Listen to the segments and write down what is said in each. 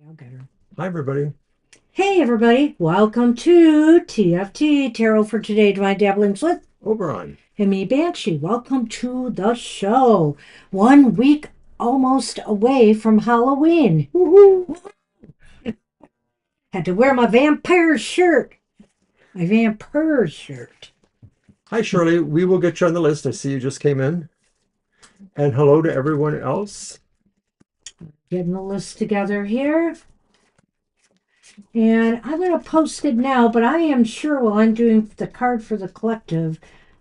I'll get her. Hi, everybody. Hey, everybody. Welcome to TFT, Tarot for Today, Divine Dabblings with Oberon. me, Banshee. Welcome to the show. 1 week almost away from Halloween. Woohoo! Had to wear my vampire shirt. My vampire shirt. Hi, Shirley. We will get you on the list. I see you just came in. And hello to everyone else. Getting the list together here. And I'm going to post it now, but I am sure while I'm doing the card for the collective,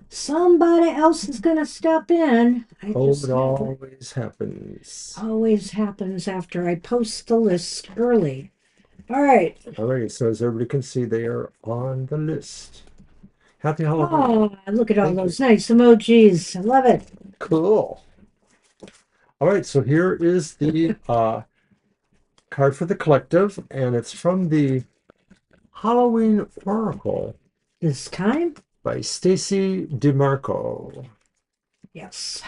somebody else is going to step in. I Oh, just it always happens. always happens after I post the list early. All right. All right, so as everybody can see, they are on the list. Happy Halloween. Oh, look at all Thank you. those nice emojis. I love it. Cool. All right, so here is the card for the collective, and it's from the Halloween Oracle This time, by Stacy DeMarco. yes.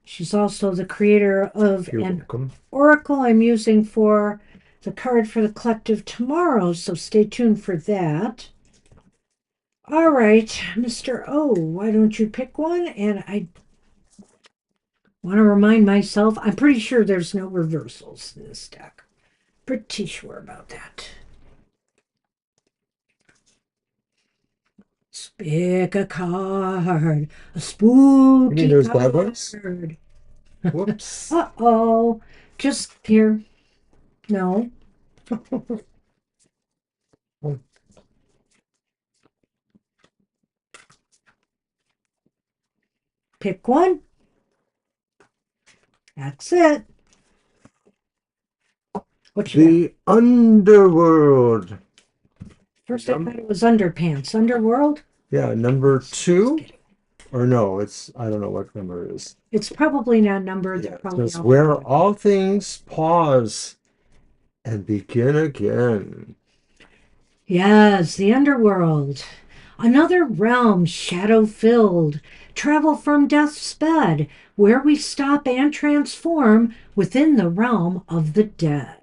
She's also the creator of You're an welcome. oracle I'm using for the card for the collective tomorrow, so stay tuned for that. All right, Mr. O, why don't you pick one? And I want to remind myself, I'm pretty sure there's no reversals in this deck. Pretty sure about that. Pick a card, a You mean spooky there's bad ones? card. Whoops. Uh-oh. Just here. No. Pick one. That's it. What you got? The Underworld. First I thought Num it was underpants. Underworld? yeah, number Just two. kidding. Or no, I don't know what number it is. It's probably not numbered. They're Yeah, it probably says where alphabetical. all things pause and begin again. Yes, the underworld. Another realm, shadow filled. Travel from death's bed, where we stop and transform within the realm of the dead.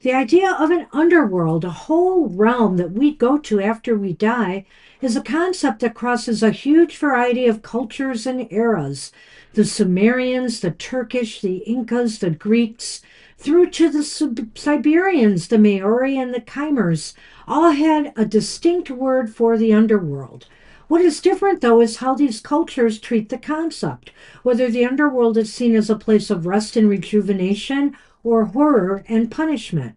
The idea of an underworld, a whole realm that we go to after we die, is a concept that crosses a huge variety of cultures and eras. The Sumerians, the Turkish, the Incas, the Greeks, through to the Siberians, the Maori, and the Khmers, all had a distinct word for the underworld. What is different, though, is how these cultures treat the concept, whether the underworld is seen as a place of rest and rejuvenation or horror and punishment.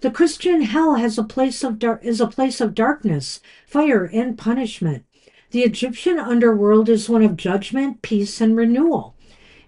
The Christian hell has a place of is a place of darkness, fire, and punishment. The Egyptian underworld is one of judgment, peace, and renewal.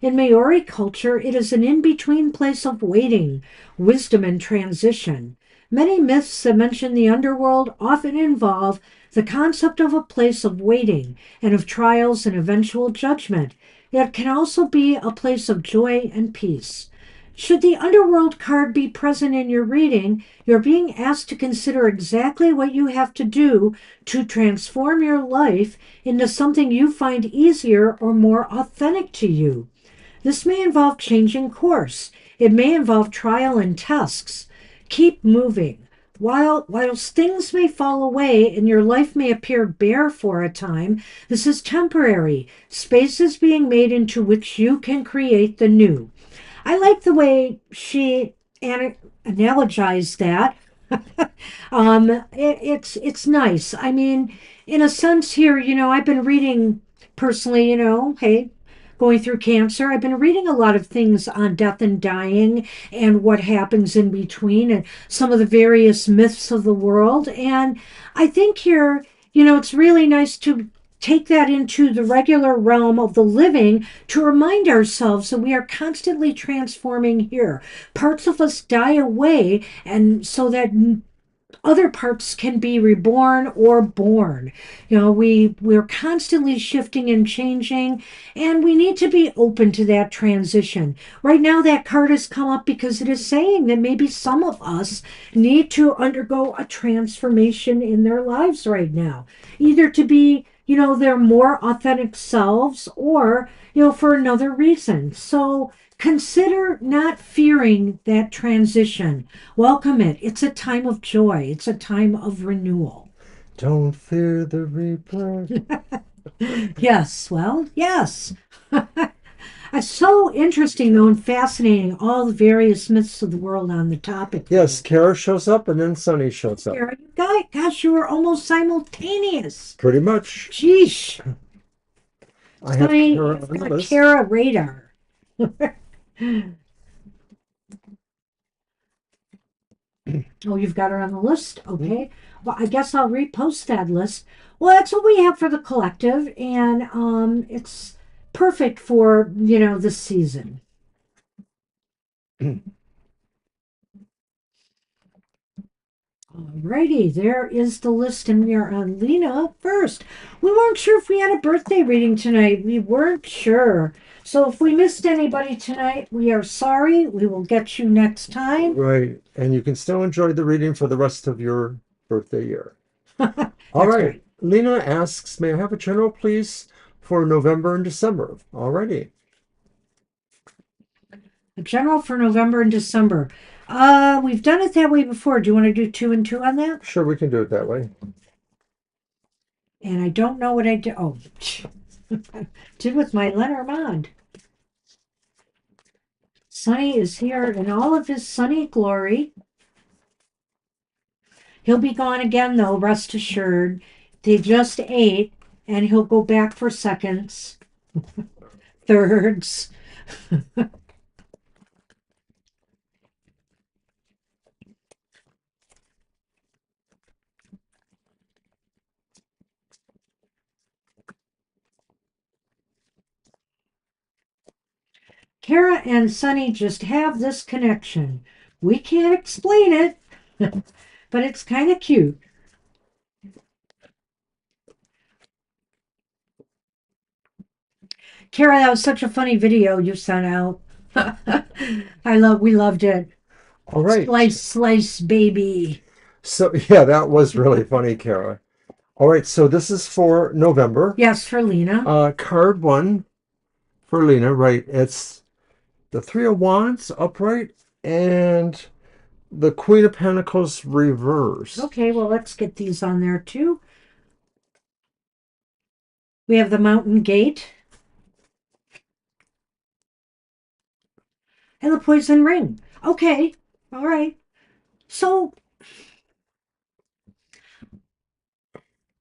In Maori culture, it is an in between place of waiting, wisdom, and transition. Many myths that mention the underworld often involve the concept of a place of waiting and of trials and eventual judgment. It can also be a place of joy and peace. Should the underworld card be present in your reading, you're being asked to consider exactly what you have to do to transform your life into something you find easier or more authentic to you. This may involve changing course. It may involve trial and tests. Keep moving. Whilst things may fall away and your life may appear bare for a time, this is temporary. Space is being made into which you can create the new. I like the way she analogized that. It's nice. I mean, in a sense, here, I've been reading personally. Hey, going through cancer, I've been reading a lot of things on death and dying and what happens in between, and some of the various myths of the world. And I think here, it's really nice to take that into the regular realm of the living to remind ourselves that we are constantly transforming here. Parts of us die away, and so that other parts can be reborn or born. You know, we're constantly shifting and changing, and we need to be open to that transition. Right now, that card has come up because it is saying that maybe some of us need to undergo a transformation in their lives right now, either to be, you know, their more authentic selves, or, you know, for another reason. So consider not fearing that transition. Welcome it. It's a time of joy. It's a time of renewal. Don't fear the reaper. Yes, well, yes. It's so interesting, though, and fascinating, all the various myths of the world on the topic. Yes, Kara shows up and then Sunny shows up. Kara, you guys, gosh, you were almost simultaneous. Pretty much. Sheesh. I have Sunny, Kara you've on the got list. Kara radar. Oh, you've got her on the list? Okay. Well, I guess I'll repost that list. Well, that's what we have for the collective, and it's perfect for, you know, this season. Alrighty, there is the list, and we are on Lena first. We weren't sure if we had a birthday reading tonight. We weren't sure. So if we missed anybody tonight, we are sorry. We will get you next time. Right. And you can still enjoy the reading for the rest of your birthday year. All That's right. right. Lena asks, may I have a general, please, for November and December? Alrighty. A general for November and December. We've done it that way before. Do you want to do 2 and 2 on that? Sure, we can do it that way. And I don't know what I did. Oh, did with my Lenormand. Sunny is here in all of his sunny glory. He'll be gone again, though, rest assured. They just ate, and he'll go back for seconds, thirds. Kara and Sunny just have this connection. We can't explain it, but it's kind of cute. Kara, that was such a funny video you sent out. We loved it. All right. Slice, slice, baby. So, yeah, that was really funny, Kara. All right, so this is for November. Yes, for Lena. Card 1 for Lena, right? It's the Three of Wands upright and the Queen of Pentacles reversed. Okay, well, let's get these on there too. We have the Mountain Gate and the Poison Ring. Okay, all right. So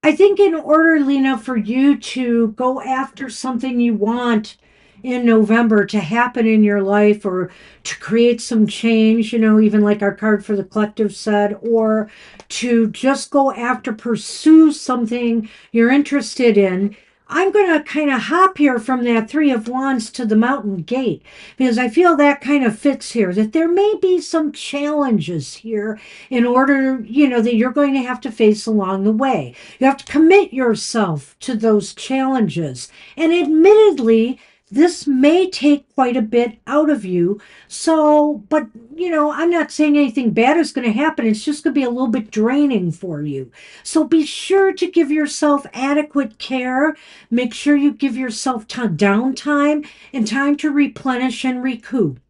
I think in order, Lena, for you to go after something you want in November to happen in your life, or to create some change, you know, even like our card for the collective said, or to just go after, pursue something you're interested in, I'm going to kind of hop here from that Three of Wands to the Mountain Gate, because I feel that kind of fits here, that there may be some challenges here in order, you know, that you're going to have to face along the way. You have to commit yourself to those challenges. And admittedly, this may take quite a bit out of you. So, but, you know, I'm not saying anything bad is going to happen. It's just going to be a little bit draining for you. So be sure to give yourself adequate care. Make sure you give yourself downtime and time to replenish and recoup.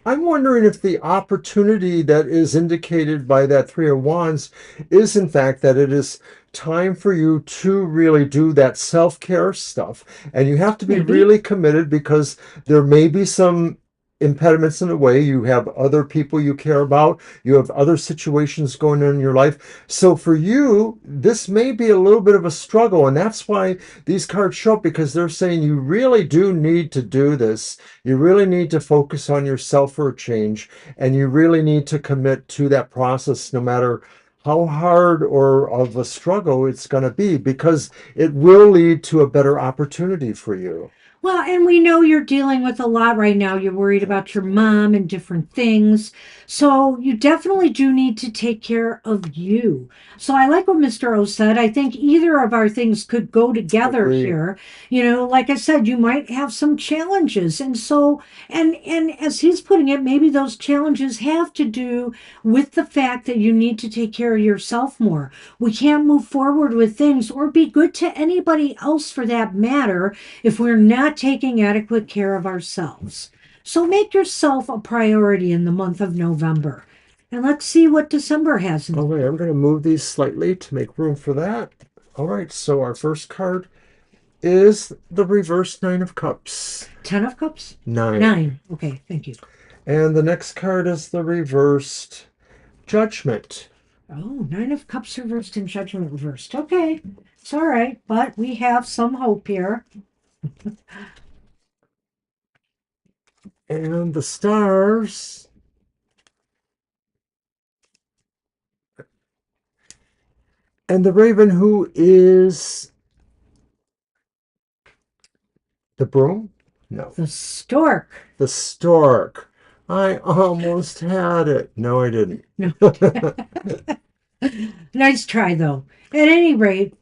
I'm wondering if the opportunity that is indicated by that Three of Wands is, in fact, that it is time for you to really do that self-care stuff. And you have to be Maybe. really committed, because there may be some impediments in the way. You have other people you care about. You have other situations going on in your life. So for you, this may be a little bit of a struggle. And that's why these cards show up, because they're saying you really do need to do this. You really need to focus on yourself for a change. And you really need to commit to that process, no matter how hard or of a struggle it's going to be, because it will lead to a better opportunity for you. Well, and we know you're dealing with a lot right now. You're worried about your mom and different things. So you definitely do need to take care of you. So I like what Mr. O said. I think either of our things could go together Agree. here. You know, like I said, you might have some challenges. And so and as he's putting it, maybe those challenges have to do with the fact that you need to take care of yourself more. We can't move forward with things or be good to anybody else for that matter if we're not taking adequate care of ourselves. So make yourself a priority in the month of November. And let's see what December has in All right, store. I'm going to move these slightly to make room for that. All right, so our first card is the reverse Nine of Cups. 10 of Cups? Nine. 9. Okay, thank you. And the next card is the reversed Judgment. Oh, 9 of Cups reversed and Judgment reversed. Okay, it's all right, but we have some hope here. And the stars. And the raven, who is the broom? No. The Stork. The stork. I almost had it. No, I didn't. No. Nice try, though. At any rate,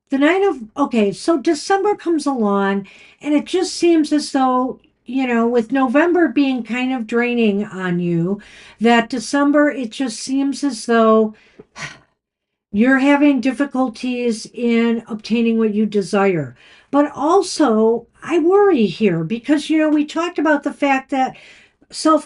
the night of okay, so December comes along, and it just seems as though, with November being kind of draining on you, that December, it just seems as though you're having difficulties in obtaining what you desire. But also, I worry here because, we talked about the fact that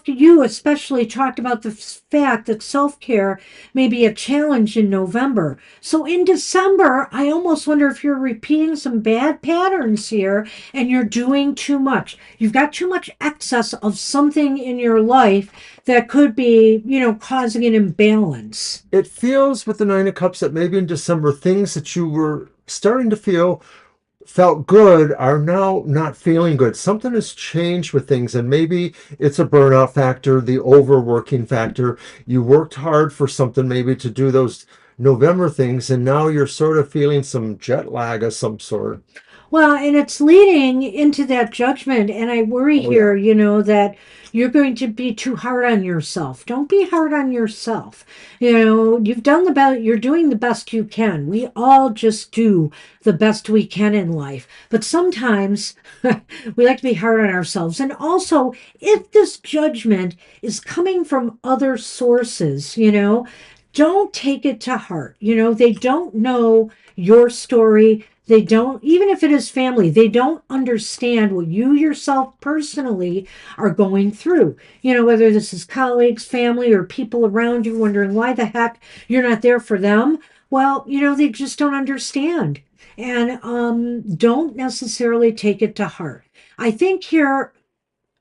you especially talked about the fact that self-care may be a challenge in November. So in December, I almost wonder if you're repeating some bad patterns here and you're doing too much. You've got too much excess of something in your life that could be, causing an imbalance. It feels with the Nine of Cups that maybe in December, things that you were starting to felt good are now not feeling good. Something has changed with things, and maybe it's a burnout factor, the overworking factor. You worked hard for something, maybe to do those November things, and now you're sort of feeling some jet lag of some sort. Well, and it's leading into that judgment. And I worry Oh, yeah. here, that you're going to be too hard on yourself. Don't be hard on yourself. You've done the best, you're doing the best you can. We all just do the best we can in life. But sometimes we like to be hard on ourselves. And also, if this judgment is coming from other sources, don't take it to heart. They don't know your story. They don't, even if it is family, they don't understand what you yourself personally are going through. Whether this is colleagues, family, or people around you wondering why the heck you're not there for them. Well, they just don't understand and don't necessarily take it to heart. I think here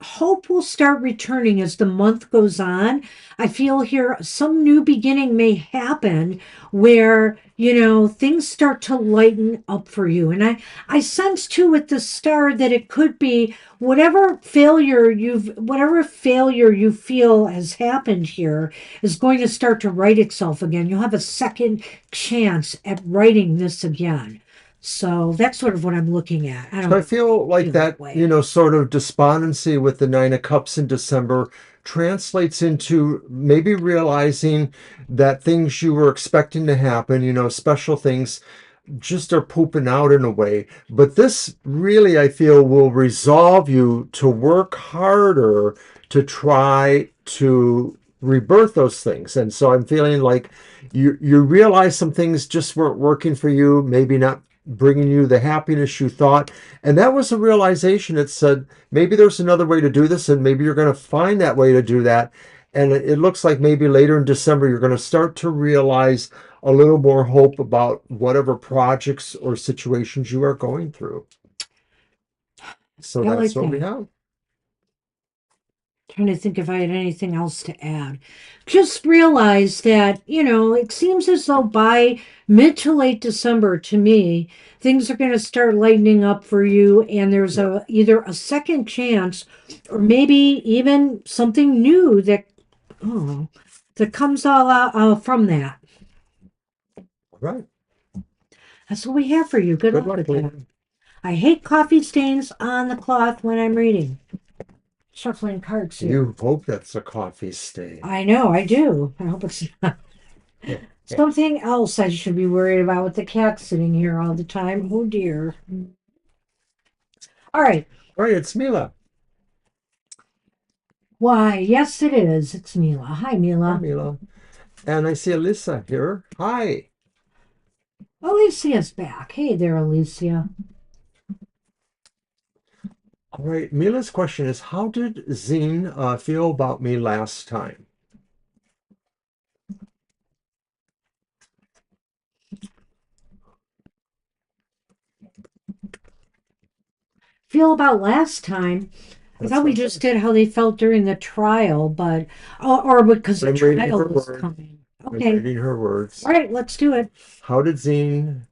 hope will start returning as the month goes on. I feel here some new beginning may happen where, things start to lighten up for you. And I sense too with the star that it could be whatever failure you feel has happened here is going to start to right itself again. You'll have a second chance at writing this again. So that's sort of what I'm looking at. I don't So I know if feel you like feel that that, way. sort of despondency with the Nine of Cups in December translates into maybe realizing that things you were expecting to happen, special things just are pooping out in a way. But this really, I feel, will resolve you to work harder to try to rebirth those things. And so I'm feeling like you realize some things just weren't working for you, maybe not bringing you the happiness you thought. And that was a realization. It said, maybe there's another way to do this, and maybe you're going to find that way to do that. And it looks like maybe later in December, you're going to start to realize a little more hope about whatever projects or situations you are going through. So I that's like what we that. have. Trying to think if I had anything else to add. Just realize that, it seems as though by mid to late December, to me, things are going to start lightening up for you, and there's Yeah. either a second chance or maybe even something new oh, that comes all out from that. All right. That's what we have for you. Good Good luck luck, with that. Lena. I hate coffee stains on the cloth when I'm reading. Shuffling cards here. You hope that's a coffee stain. I know, I do. I hope it's not. Something else I should be worried about with the cat sitting here all the time. Oh dear. All right. All right, it's Mila. Why, yes, it is. It's Mila. Hi, Hi, Mila. Mila. And I see Alyssa here. Hi. Alicia's back. Hey there, Alicia. All right, Mila's question is, how did Zine feel about me last time? Feel about last time. I That's thought we what just did how they felt during the trial, but or because the I'm reading trial her was words. coming. I'm Okay. reading her All words. right, let's do it. How did Zine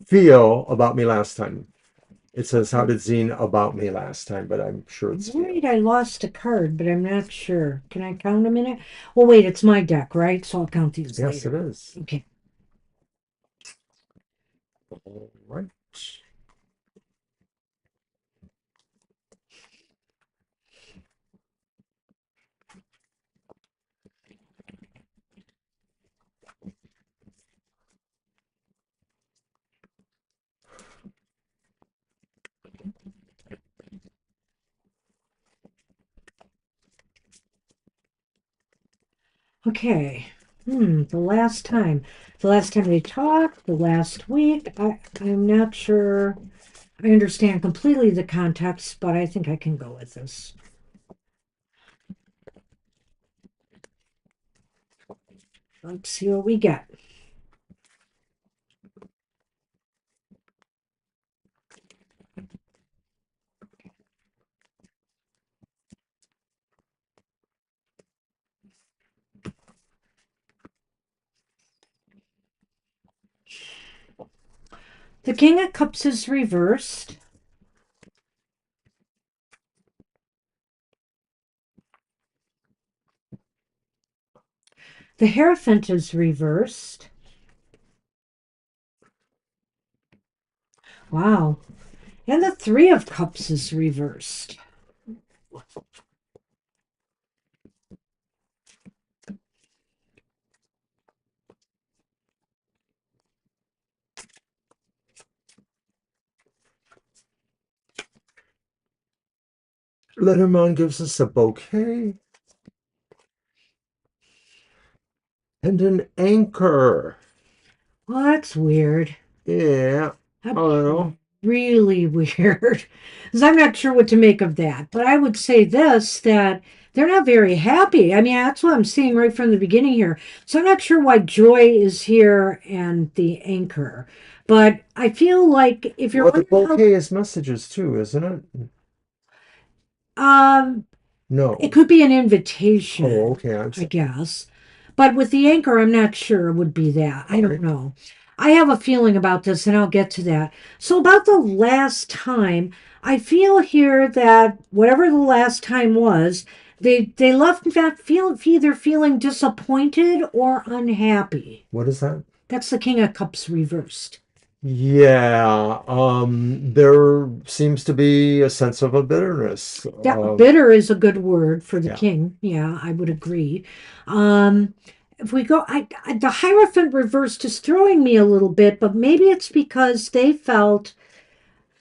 feel about me last time? It says, how did Zine about me last time? But I'm sure I'm it's worried feel. I lost a card, but I'm not sure. Can I count a minute? Well, wait, it's my deck, right? So I'll count these Yes, it later. is. Okay. All right. Okay. The last time they talked, the last week, I'm not sure I understand completely the context, but I think I can go with this. Let's see what we get. The King of Cups is reversed. The Hierophant is reversed. Wow. And the Three of Cups is reversed. Lenormand gives us a bouquet and an anchor. Well, that's weird. Yeah, I That's don't know. really weird. Because I'm not sure what to make of that. But I would say this that they're not very happy. I mean, that's what I'm seeing right from the beginning here. So I'm not sure why Joy is here and the anchor. But I feel like if you're Well, the wondering bouquet is messages too, isn't it? how, it No. could be an Oh, invitation, okay. I'm I sorry. guess. But with the anchor, I'm not sure it would be that. I All don't right. know. I have a feeling about this, and I'll get to that. So, about the last time, I feel here that whatever the last time was, they left that either feeling disappointed or unhappy. What is that? That's the King of Cups reversed. Yeah, there seems to be a sense of a bitterness. That bitter is a good word for the Yeah, king. Yeah, I would agree. Um, if we go, the Hierophant reversed is throwing me a little bit, but maybe it's because they felt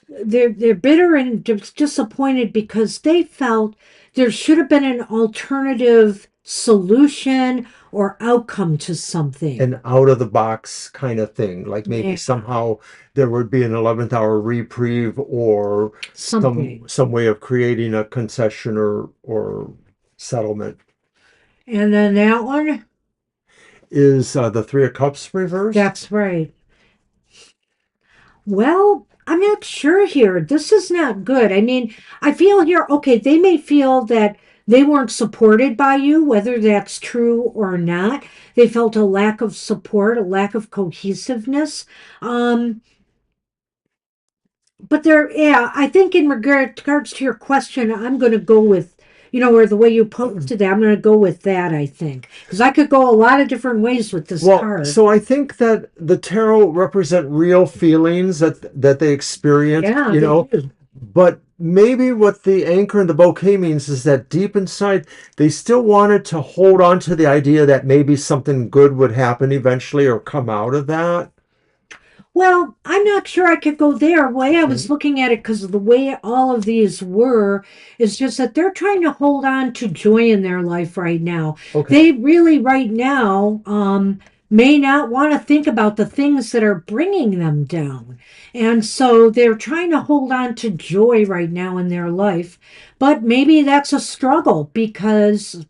they're bitter and disappointed because they felt there should have been an alternative solution or outcome to something. an out of the box kind of thing. Like maybe Yeah, somehow there would be an 11th hour reprieve or something. some way of creating a concession or settlement. And then that one, Is the Three of Cups reversed? that's right. Well, I'm not sure here. This is not good. I mean, I feel here, okay, they may feel that they weren't supported by you, whether that's true or not. They felt a lack of support, a lack of cohesiveness. Um, but there, yeah, I think in regards to your question, I'm going to go with, or the way you posted that. I'm going to go with that, I think. Because I could go a lot of different ways with this Well, card. so I think that the tarot represent real feelings that they experience, Yeah, they do. but maybe what the anchor and the bouquet means is that deep inside they still wanted to hold on to the idea that maybe something good would happen eventually or come out of that. Well, I'm not sure I could go there. The way I was Okay. looking at it, because of the way all of these were, is just that they're trying to hold on to joy in their life right now. Okay. They really, right now, may not want to think about the things that are bringing them down. And so they're trying to hold on to joy right now in their life. But maybe that's a struggle because,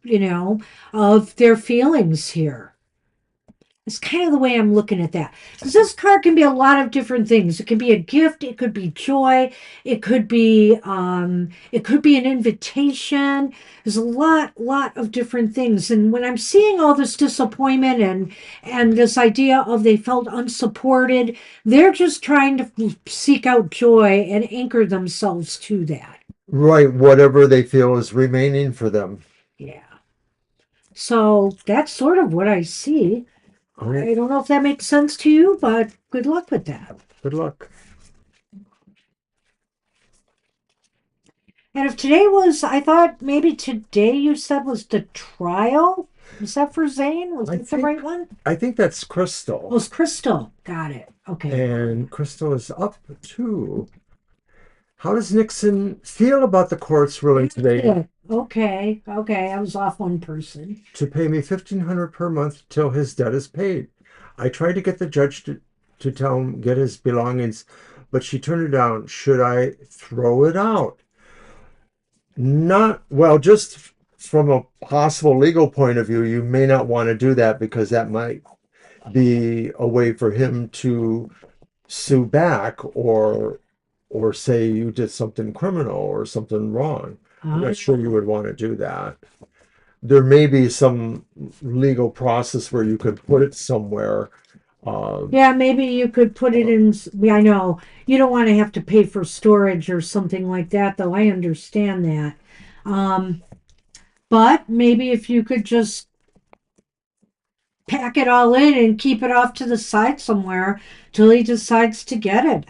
of their feelings here. It's kind of the way I'm looking at that. Because this card can be a lot of different things. It can be a gift, it could be joy, it could be an invitation. There's a lot of different things. And when I'm seeing all this disappointment and this idea of they felt unsupported, they're just trying to seek out joy and anchor themselves to that. Right, whatever they feel is remaining for them. Yeah. So that's sort of what I see. All right. I don't know if that makes sense to you, but good luck with that. Good luck. And if today was, I thought maybe today you said was the trial. Was that for Zane? Was I that the right think one? I think that's Oh, Crystal. it's Crystal. Got it. Okay. And Crystal is up too. How does Nixon feel about the court's ruling today Yeah. Okay. Okay. I was off one person. to pay me 1,500 per month till his debt is paid? I tried to get the judge to tell him get his belongings, but she turned it down. Should I throw it out? Not well, just from a possible legal point of view, you may not want to do that because that might be a way for him to sue back or say you did something criminal or something wrong. I'm Uh, not sure you would want to do that. There may be some legal process where you could put it somewhere. Um, yeah, maybe you could put it in. Yeah, I know you don't want to have to pay for storage or something like that, though. I understand that. Um, but maybe if you could just pack it all in and keep it off to the side somewhere till he decides to get it.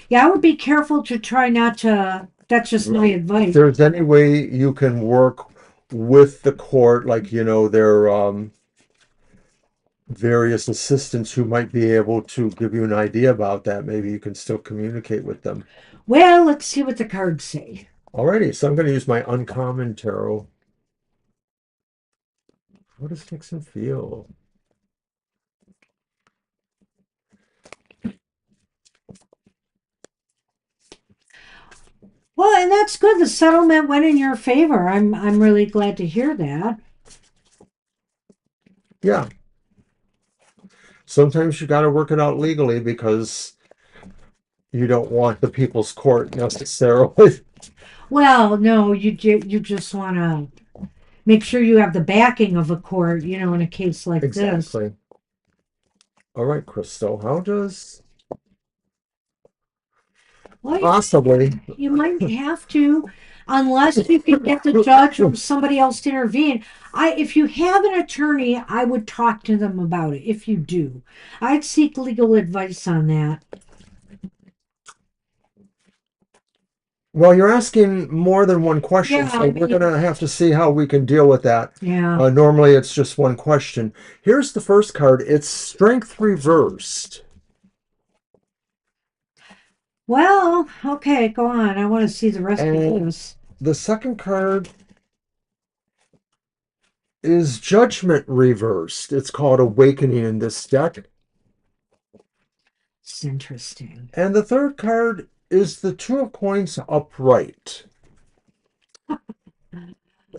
Yeah, I would be careful to try not to. That's just my if advice. there's any way you can work with the court, like their various assistants who might be able to give you an idea about that, maybe you can still communicate with them. Well, let's see what the cards say. Alrighty, so I'm going to use my uncommon tarot. How does Nixon feel? Well, and that's good. The settlement went in your favor. I'm really glad to hear that. Yeah, sometimes you got to work it out legally because you don't want the people's court necessarily. Well, no, you just want to make sure you have the backing of a court, in a case like this. Exactly. All right, Crystal, how does Well, possibly you might have to, unless you can get the judge or somebody else to intervene. If you have an attorney, I would talk to them about it. If you do, I'd seek legal advice on that. well, you're asking more than one question, Yeah, so we're gonna have to see how we can deal with that. yeah. Normally, it's just one question. Here's the first card. It's Strength Reversed. Well, okay, go on. I want to see the rest of And this. the second card is Judgment Reversed. It's called Awakening in this deck. It's interesting. And the third card is the Two of Coins upright.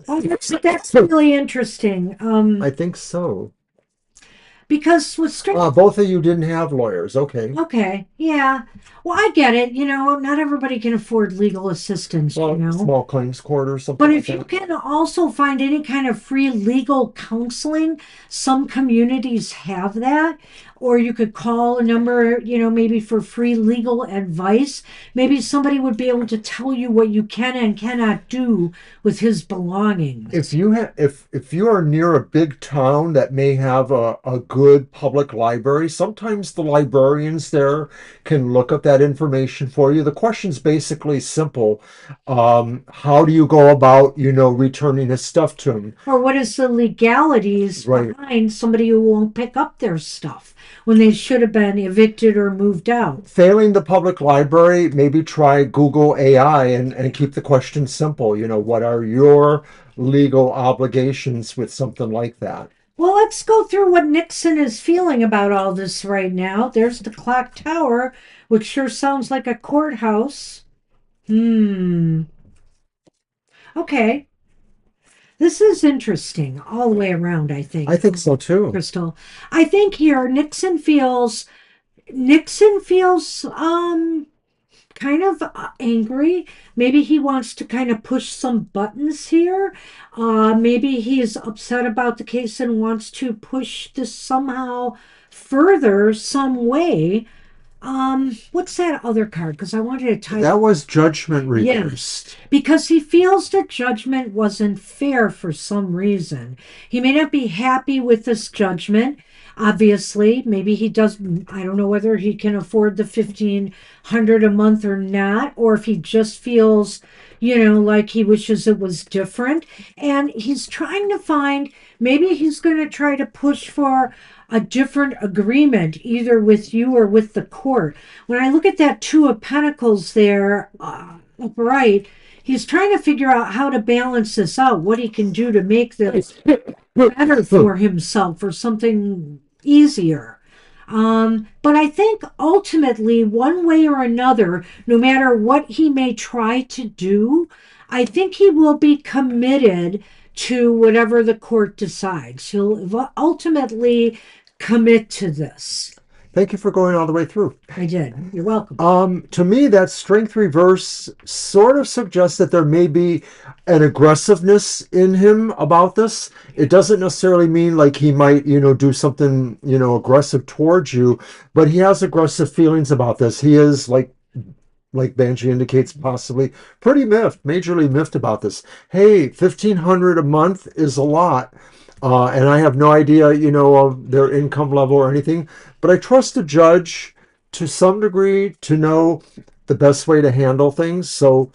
Oh, that's really interesting. I think so. Because with strength. Both of you didn't have lawyers. Okay. Okay, yeah. Well, I get it. Not everybody can afford legal assistance. Well, small claims court or something But like if you that. can also find any kind of free legal counseling, some communities have that. or you could call a number, maybe for free legal advice. Maybe somebody would be able to tell you what you can and cannot do with his If belongings. you have if you are near a big town that may have a good public library, sometimes the librarians there can look up that information for you. The question's basically simple. How do you go about, returning his stuff to him? Or what is the legalities Right. behind somebody who won't pick up their stuff when they should have been evicted or moved out? Failing the public library, maybe try Google AI and keep the question simple. What are your legal obligations with something like that? Well, let's go through what Nixon is feeling about all this right now. There's the clock tower, which sure sounds like a courthouse. Hmm. Okay. This is interesting all the way around, I I think, think so too. Crystal. I think here Nixon feels kind of angry. Maybe he wants to kind of push some buttons here. Maybe he's upset about the case and wants to push this somehow further some way. What's that other card? Because I wanted to type. That was judgment Yes, reversed. because he feels that judgment wasn't fair for some reason. He may not be happy with this judgment. Obviously, maybe he does. I don't know whether he can afford the 1,500 a month or not, or if he just feels, like he wishes it was different. And he's trying to find. Maybe he's going to try to push for a different agreement, either with you or with the court. When I look at that Two of Pentacles there, upright, he's trying to figure out how to balance this out, what he can do to make this better for himself or something easier. But I think ultimately, one way or another, no matter what he may try to do, I think he will be committed to whatever the court decides. He'll ultimately commit to this. Thank you for going all the way through. I did. You're welcome. To me, that strength reverse sort of suggests that there may be an aggressiveness in him about this. It doesn't necessarily mean like he might, do something, aggressive towards you, but he has aggressive feelings about this. He is like Banshee indicates, possibly pretty miffed, majorly miffed about this. Hey, 1,500 a month is a lot. And I have no idea, of their income level or anything, but I trust the judge to some degree to know the best way to handle things. So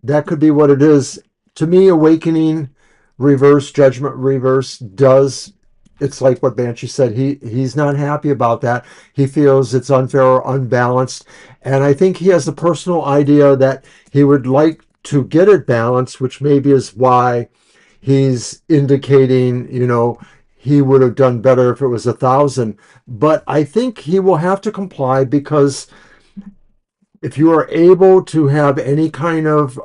that could be what it is. To me, awakening reverse, judgment reverse does. It's like what Banshee said. He's not happy about that. He feels it's unfair or unbalanced. And I think he has a personal idea that he would like to get it balanced, which maybe is why he's indicating, he would have done better if it was 1,000. But I think he will have to comply because if you are able to have any kind of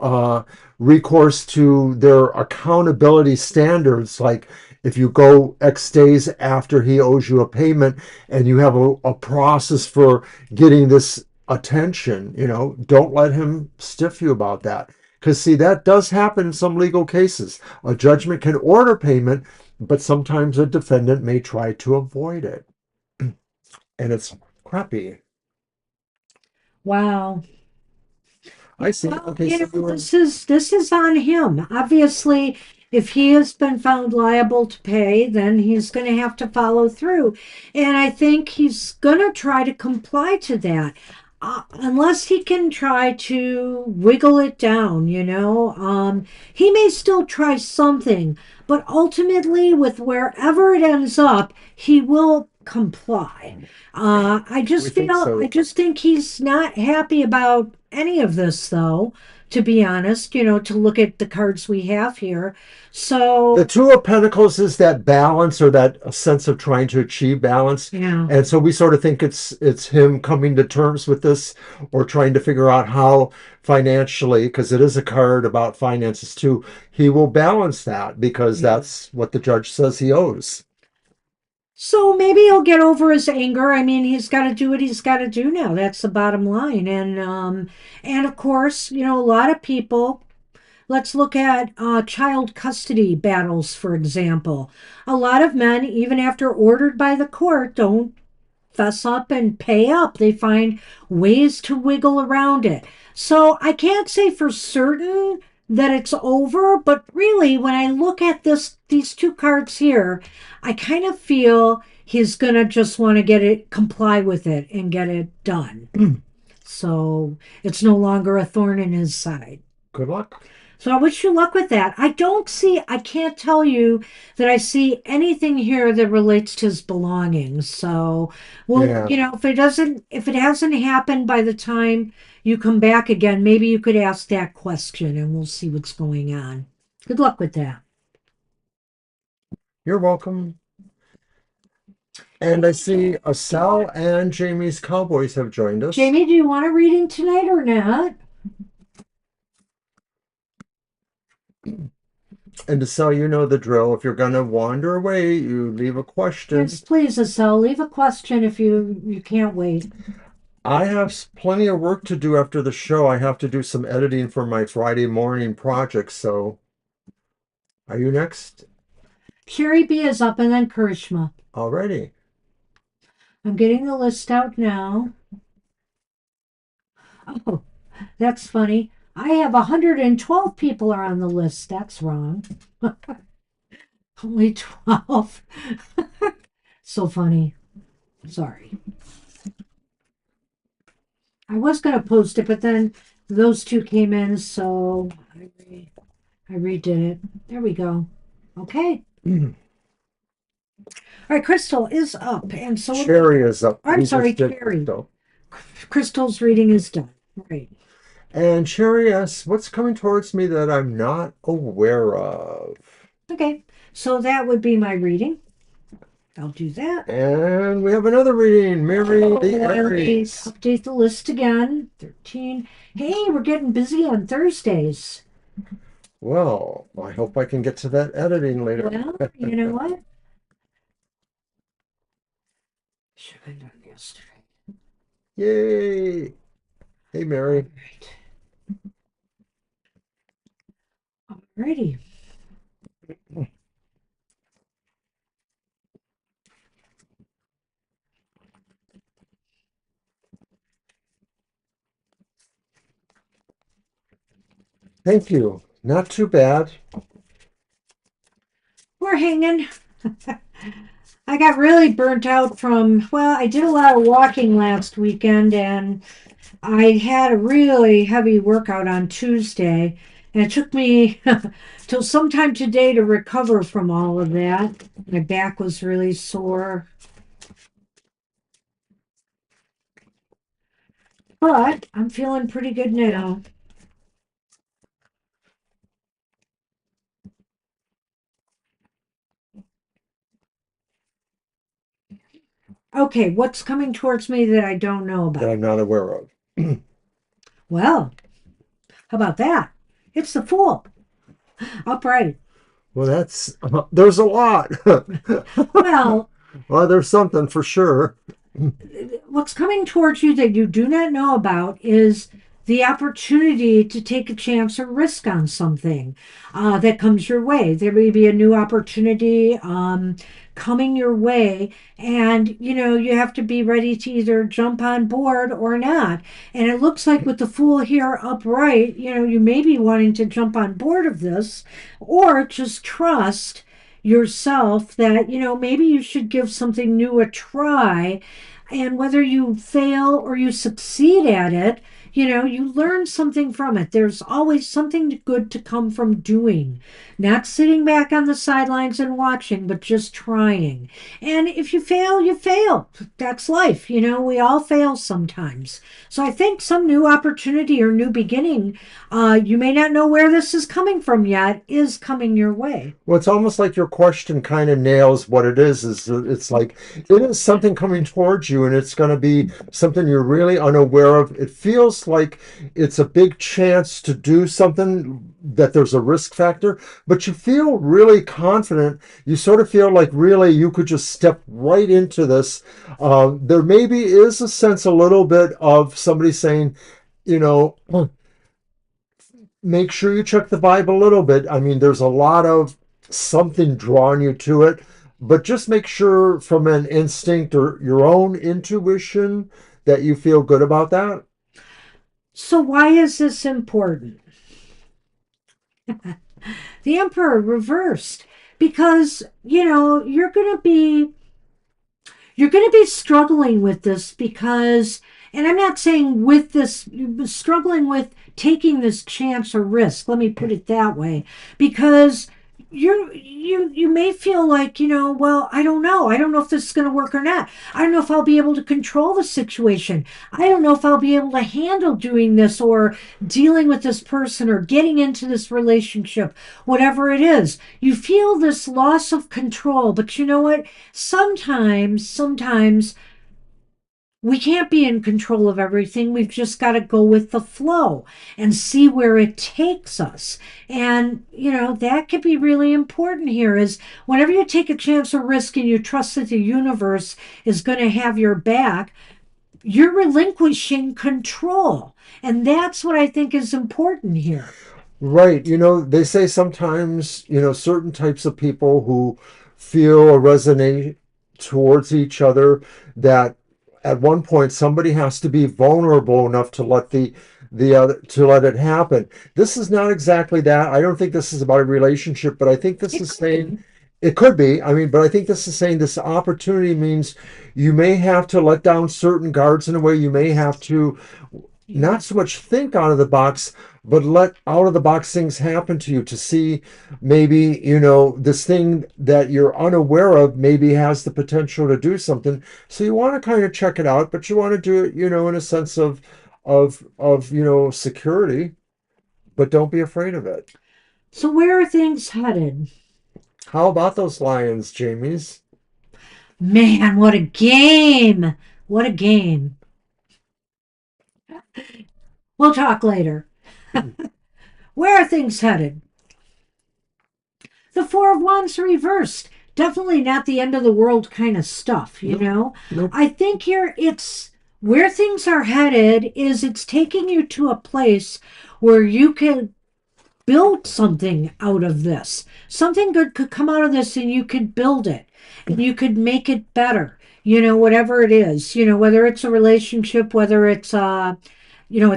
recourse to their accountability standards, like if you go X days after he owes you a payment and you have a process for getting this attention, don't let him stiff you about that. Because, see, that does happen in some legal cases. A judgment can order payment, but sometimes a defendant may try to avoid it. And it's crappy. Wow. I see. Well, Okay, so you were. this is on him. Obviously, if he has been found liable to pay, then he's going to have to follow through. And I think he's going to try to comply to that. Unless he can try to wiggle it down, he may still try something, but ultimately, with wherever it ends up, he will comply. We think I so. just think he's not happy about any of this, though, to be honest, to look at the cards we have here. The So, Two of Pentacles is that balance or that sense of trying to achieve balance. yeah. And so we sort of think it's him coming to terms with this or trying to figure out how financially, because it is a card about finances too, he will balance that because Yeah. that's what the judge says he owes. So maybe he'll get over his anger. I mean, he's got to do what he's got to do now. That's the bottom line. And of course, a lot of people. Let's look at child custody battles, for example. A lot of men, even after ordered by the court, don't fess up and pay up. They find ways to wiggle around it. So I can't say for certain that it's over, but really when I look at these two cards here, I kind of feel he's gonna just want to get it, comply with it and get it done. So it's no longer a thorn in his side. Good luck. So I wish you luck with that. I can't tell you that I see anything here that relates to his belongings. So, well, Yeah. if it hasn't happened by the time you come back again, maybe you could ask that question and we'll see what's going on. Good luck with that. You're welcome. And I see Sal and Jamie's Cowboys have joined us. Jamie, do you want a reading tonight or not? And Sal, you know the drill. If you're going to wander away, you leave a question. Yes, please, Estelle. Leave a question if you can't wait. I have plenty of work to do after the show. I have to do some editing for my Friday morning project. So, are you next? Sherry B is up and then Karishma. Already. I'm getting the list out now. Oh, that's funny. I have 112 people are on the list. That's wrong. Only 12. So funny. Sorry. I was going to post it, but then those two came in, so I redid it. There we go. Okay. All right, Crystal is up, and so Cherry is up. I'm We sorry, just did Cherry. Crystal. Crystal's reading is done. Right. And Cherry asks, what's coming towards me that I'm not aware of? Okay. So that would be my reading. I'll do that. And we have another reading, Mary the Aries. Update the list again. 13. Hey, we're getting busy on Thursdays. Well, I hope I can get to that editing later. Well, you know what? Should have been done yesterday. Yay! Hey, Mary. Alrighty. Thank you. Not too bad. We're hanging. I got really burnt out I did a lot of walking last weekend and I had a really heavy workout on Tuesday. And it took me till sometime today to recover from all of that. My back was really sore. But I'm feeling pretty good now. Okay, what's coming towards me that I don't know That about? I'm not aware of. Well, how about that? It's the Fool. Upright. Well, there's a lot. Well, Well, there's something for sure. what's coming towards you that you do not know about is the opportunity to take a chance or risk on something that comes your way. There may be a new opportunity coming your way, and you have to be ready to either jump on board or not. And it looks like with the Fool here upright, you may be wanting to jump on board of this, or just trust yourself that maybe you should give something new a try, and whether you fail or you succeed at it, you learn something from it. There's always something good to come from doing, not sitting back on the sidelines and watching, but just trying. And if you fail, you fail. That's life. We all fail sometimes. So I think some new opportunity or new beginning, you may not know where this is coming from yet, is coming your way. Well, it's almost like your question kind of nails what it is. It's like it is something coming towards you, and it's going to be something you're really unaware of. It feels like it's a big chance to do something that there's a risk factor, but you feel really confident. You sort of feel like really you could just step right into this. There maybe is a sense a little bit of somebody saying, you know, make sure you check the vibe a little bit. I mean, there's a lot of something drawing you to it. but just make sure from an instinct or your own intuition that you feel good about that. So, why is this important? The Emperor reversed. Because, you're going to be struggling with this because, and I'm not saying with this, you're struggling with taking this chance or risk. Let me put it that way, because you may feel like, well, I don't know. I don't know if this is going to work or not. I don't know if I'll be able to control the situation. I don't know if I'll be able to handle doing this or dealing with this person or getting into this relationship, whatever it is. You feel this loss of control, but you know what? Sometimes we can't be in control of everything. We've just got to go with the flow and see where it takes us. And, that could be really important here is whenever you take a chance or risk and you trust that the universe is going to have your back, you're relinquishing control. And that's what I think is important here. Right. They say sometimes, certain types of people who feel a resonate towards each other, that at one point somebody has to be vulnerable enough to let the other to let it happen. This is not exactly that. I don't think this is about a relationship, but I think this It is could saying be. it could be. I mean, but I think this is saying this opportunity means you may have to let down certain guards in a way. You may have to not so much think out of the box, but let out of the box things happen to you to see maybe, this thing that you're unaware of maybe has the potential to do something. So you want to kind of check it out, but you want to do it, in a sense of security, but don't be afraid of it. So, where are things headed? How about those lions, Jamie's? Man, what a game! What a game. We'll talk later. Where are things headed? The Four of Wands reversed. Definitely not the end of the world kind of stuff, you Nope, know? nope. I think here it's where things are headed is it's taking you to a place where you can build something out of this. Something good could come out of this and you could build it and you could make it better. Whatever it is, whether it's a relationship, whether it's a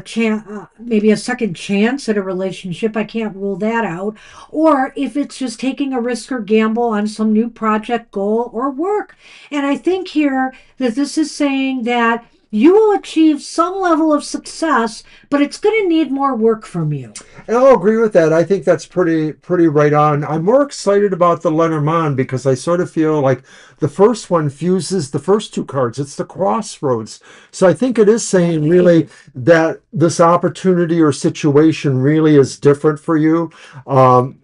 chance, maybe a second chance at a relationship. I can't rule that out. Or if it's just taking a risk or gamble on some new project, goal, or work. And I think here that this is saying that you will achieve some level of success, but it's going to need more work from you. And I'll agree with that. I think that's pretty right on. I'm more excited about the Lenormand because I sort of feel like the first one fuses the first two cards. It's the crossroads. So I think it is saying really that this opportunity or situation really is different for you.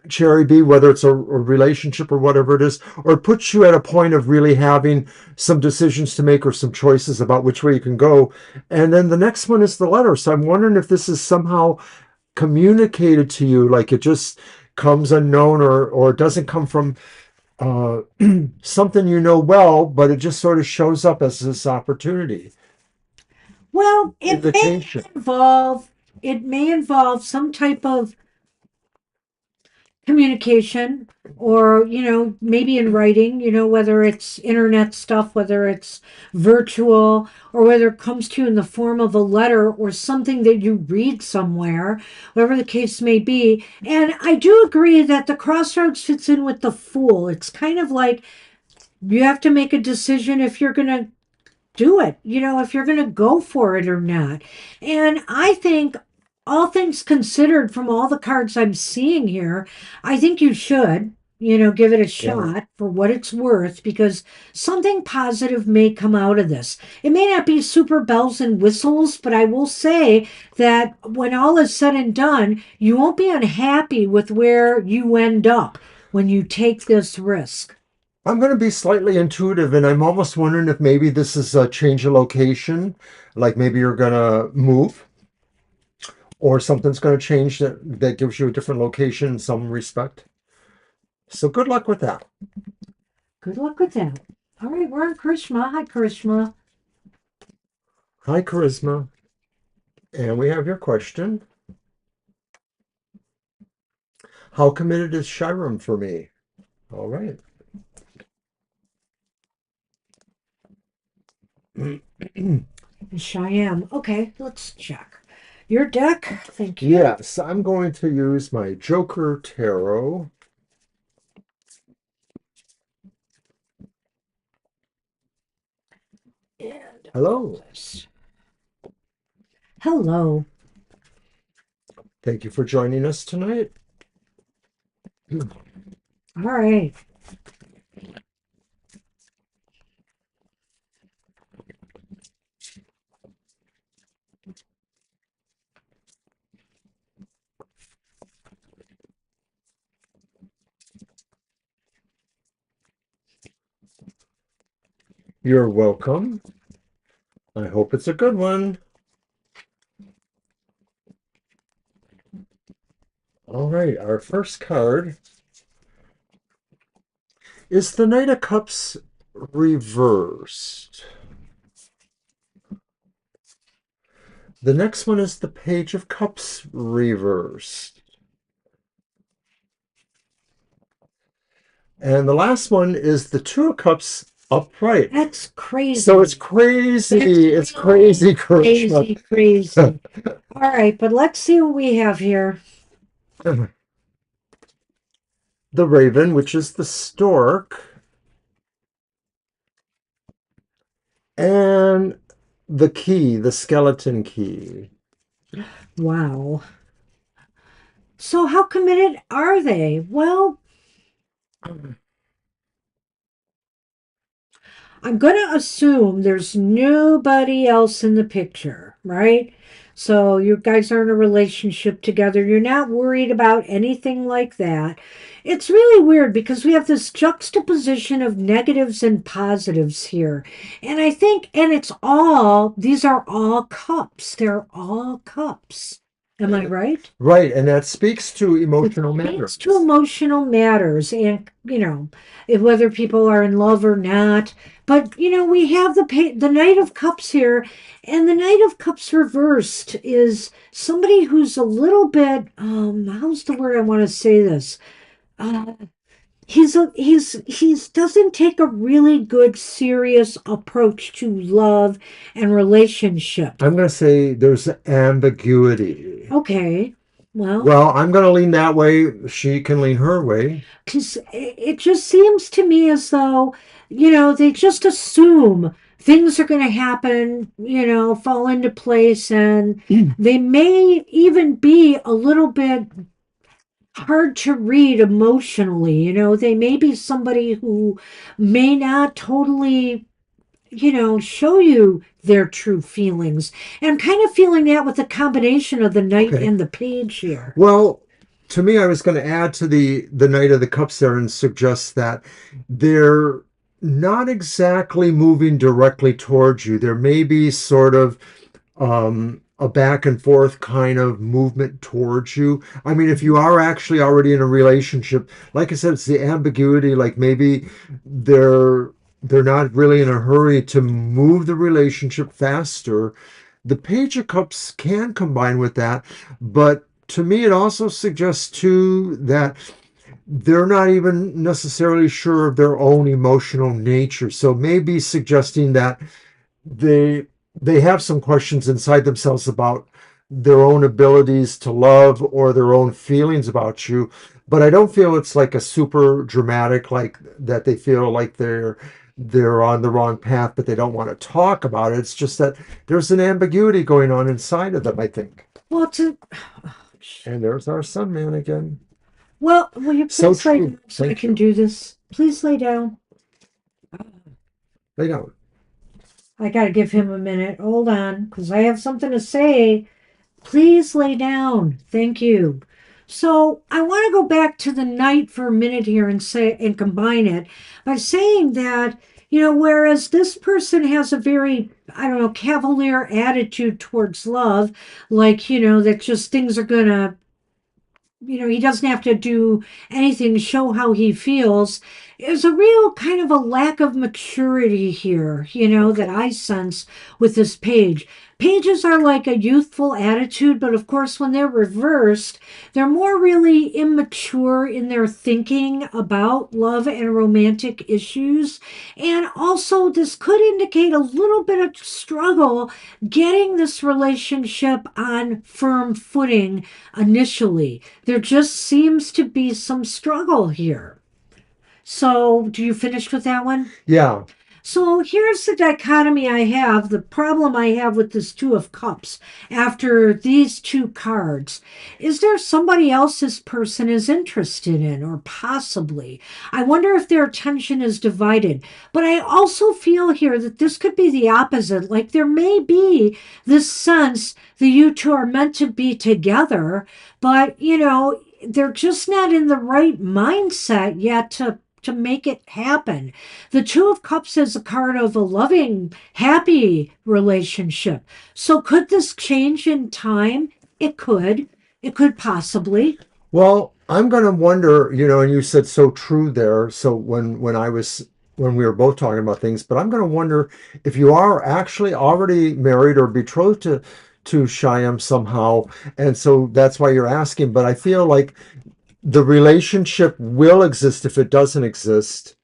Cherry B, whether it's a relationship or whatever it is, or it puts you at a point of really having some decisions to make or some choices about which way you can go. And then the next one is the letter. So I'm wondering if this is somehow communicated to you, like it just comes unknown, or it doesn't come from uh, something well, but it just sort of shows up as this opportunity, Well, invitation. it may involve some type of communication or maybe in writing, whether it's internet stuff, whether it's virtual, or whether it comes to you in the form of a letter or something that you read somewhere, whatever the case may be. And I do agree that the crossroads fits in with the Fool. It's kind of like you have to make a decision if you're going to do it, if you're going to go for it or not. And I think, all things considered, from all the cards I'm seeing here, I think you should, give it a Yeah. shot for what it's worth because something positive may come out of this. It may not be super bells and whistles, but I will say that when all is said and done, you won't be unhappy with where you end up when you take this risk. I'm going to be slightly intuitive, and I'm almost wondering if maybe this is a change of location, like maybe you're going to move, or something's going to change that gives you a different location in some respect. So good luck with that. Good luck with that. All right, we're on Krishma. Hi, Krishma. Hi, Charisma. And we have your question. How committed is Shiram for me? All right. Cheyenne. Okay, let's check. Your deck. Thank you. Yes, I'm going to use my Joker Tarot. And Hello. this. Hello. Thank you for joining us tonight. All right. You're welcome. I hope it's a good one. All right, our first card is the Knight of Cups reversed. The next one is the Page of Cups reversed. And the last one is the Two of Cups upright. That's crazy. So it's crazy. That's It's crazy, Karishma. crazy, crazy. All right, but let's see what we have here. The Raven, which is the stork, and the key, the skeleton key. Wow. So how committed are they? Well, I'm going to assume there's nobody else in the picture, right? So you guys are in a relationship together. You're not worried about anything like that. It's really weird because we have this juxtaposition of negatives and positives here. And I think, and it's all, these are all cups. They're all cups. Am I right? Right, and that speaks to emotional It matters. speaks to emotional matters and, if whether people are in love or not. But, we have the Knight of Cups here, and the Knight of Cups reversed is somebody who's a little bit, how's the word I want to say this? Uh, he's doesn't take a really good serious approach to love and relationship. I'm going to say there's ambiguity. Okay. Well, Well, I'm going to lean that way. She can lean her way. because it just seems to me as though, they just assume things are going to happen, fall into place, and they may even be a little bit hard to read emotionally. They may be somebody who may not totally, show you their true feelings. And I'm kind of feeling that with the combination of the knight Okay. and the page here. Well, to me, I was going to add to the Knight of the Cups there and suggest that they're not exactly moving directly towards you. There may be sort of a back and forth kind of movement towards you. I mean, if you are actually already in a relationship, like I said, it's the ambiguity. Like maybe they're they're not really in a hurry to move the relationship faster. The Page of Cups can combine with that, but to me, it also suggests too that they're not even necessarily sure of their own emotional nature. So maybe suggesting that they they have some questions inside themselves about their own abilities to love or their own feelings about you, but I don't feel it's like a super dramatic, like that they feel like they're on the wrong path but they don't want to talk about it. It's just that there's an ambiguity going on inside of them, I think. Well, And there's our sun man again. well, will you So please lay true. down so I Thank can you. do this? Please lay down. Lay down. I got to give him a minute. Hold on, because I have something to say. Please lay down. Thank you. So I want to go back to the night for a minute here and say and combine it by saying that, whereas this person has a very, I don't know, cavalier attitude towards love, like, that just things are gonna he doesn't have to do anything to show how he feels. There's a real kind of a lack of maturity here, that Okay. I sense with this page. Pages are like a youthful attitude, but of course, when they're reversed, they're more really immature in their thinking about love and romantic issues. And also, this could indicate a little bit of struggle getting this relationship on firm footing initially. There just seems to be some struggle here. So, do you finish with that one? Yeah. So here's the dichotomy I have, the problem I have with this Two of Cups after these two cards. Is there somebody else this person is interested in, or possibly? I wonder if their attention is divided. But I also feel here that this could be the opposite. Like there may be this sense that you two are meant to be together, but they're just not in the right mindset yet to make it happen. The Two of Cups is a card of a loving, happy relationship. So could this change in time? It could. It could possibly. Well, I'm going to wonder, and you said so true there. So when we were both talking about things, but I'm going to wonder if you are actually already married or betrothed to Shyam somehow, and so that's why you're asking. But I feel like the relationship will exist if it doesn't exist.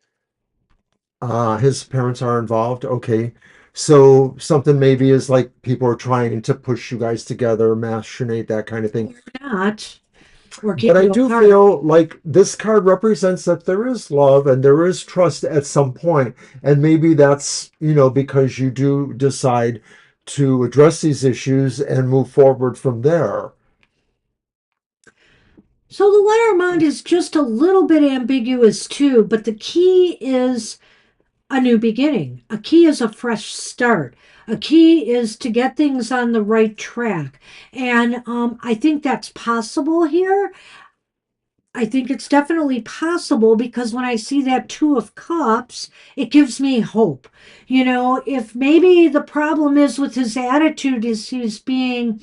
His parents are involved. Okay. So something maybe is like people are trying to push you guys together, machinate that kind of thing. Or not. Or But keep I you do apart. feel like this card represents that there is love and there is trust at some point. And maybe that's, because you do decide to address these issues and move forward from there. So the Lenormand is just a little bit ambiguous too, but the key is a new beginning. A key is a fresh start. A key is to get things on the right track. And I think that's possible here. I think it's definitely possible because when I see that Two of Cups, it gives me hope. If maybe the problem is with his attitude is he's being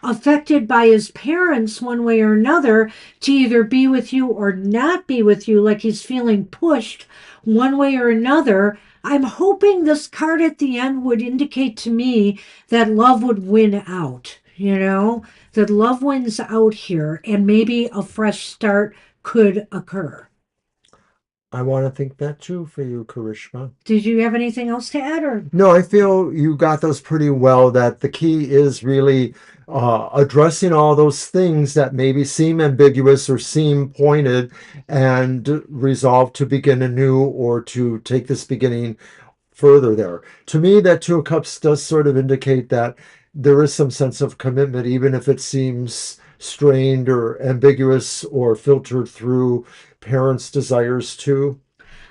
affected by his parents one way or another to either be with you or not be with you, like he's feeling pushed one way or another. I'm hoping this card at the end would indicate to me that love would win out, that love wins out here and maybe a fresh start could occur. I want to think that too for you, Karishma. Did you have anything else to add or No, I feel you got those pretty well. That the key is really addressing all those things that maybe seem ambiguous or seem pointed and resolve to begin anew or to take this beginning further there. To me, that Two of Cups does sort of indicate that there is some sense of commitment, even if it seems strained or ambiguous or filtered through parents' desires too.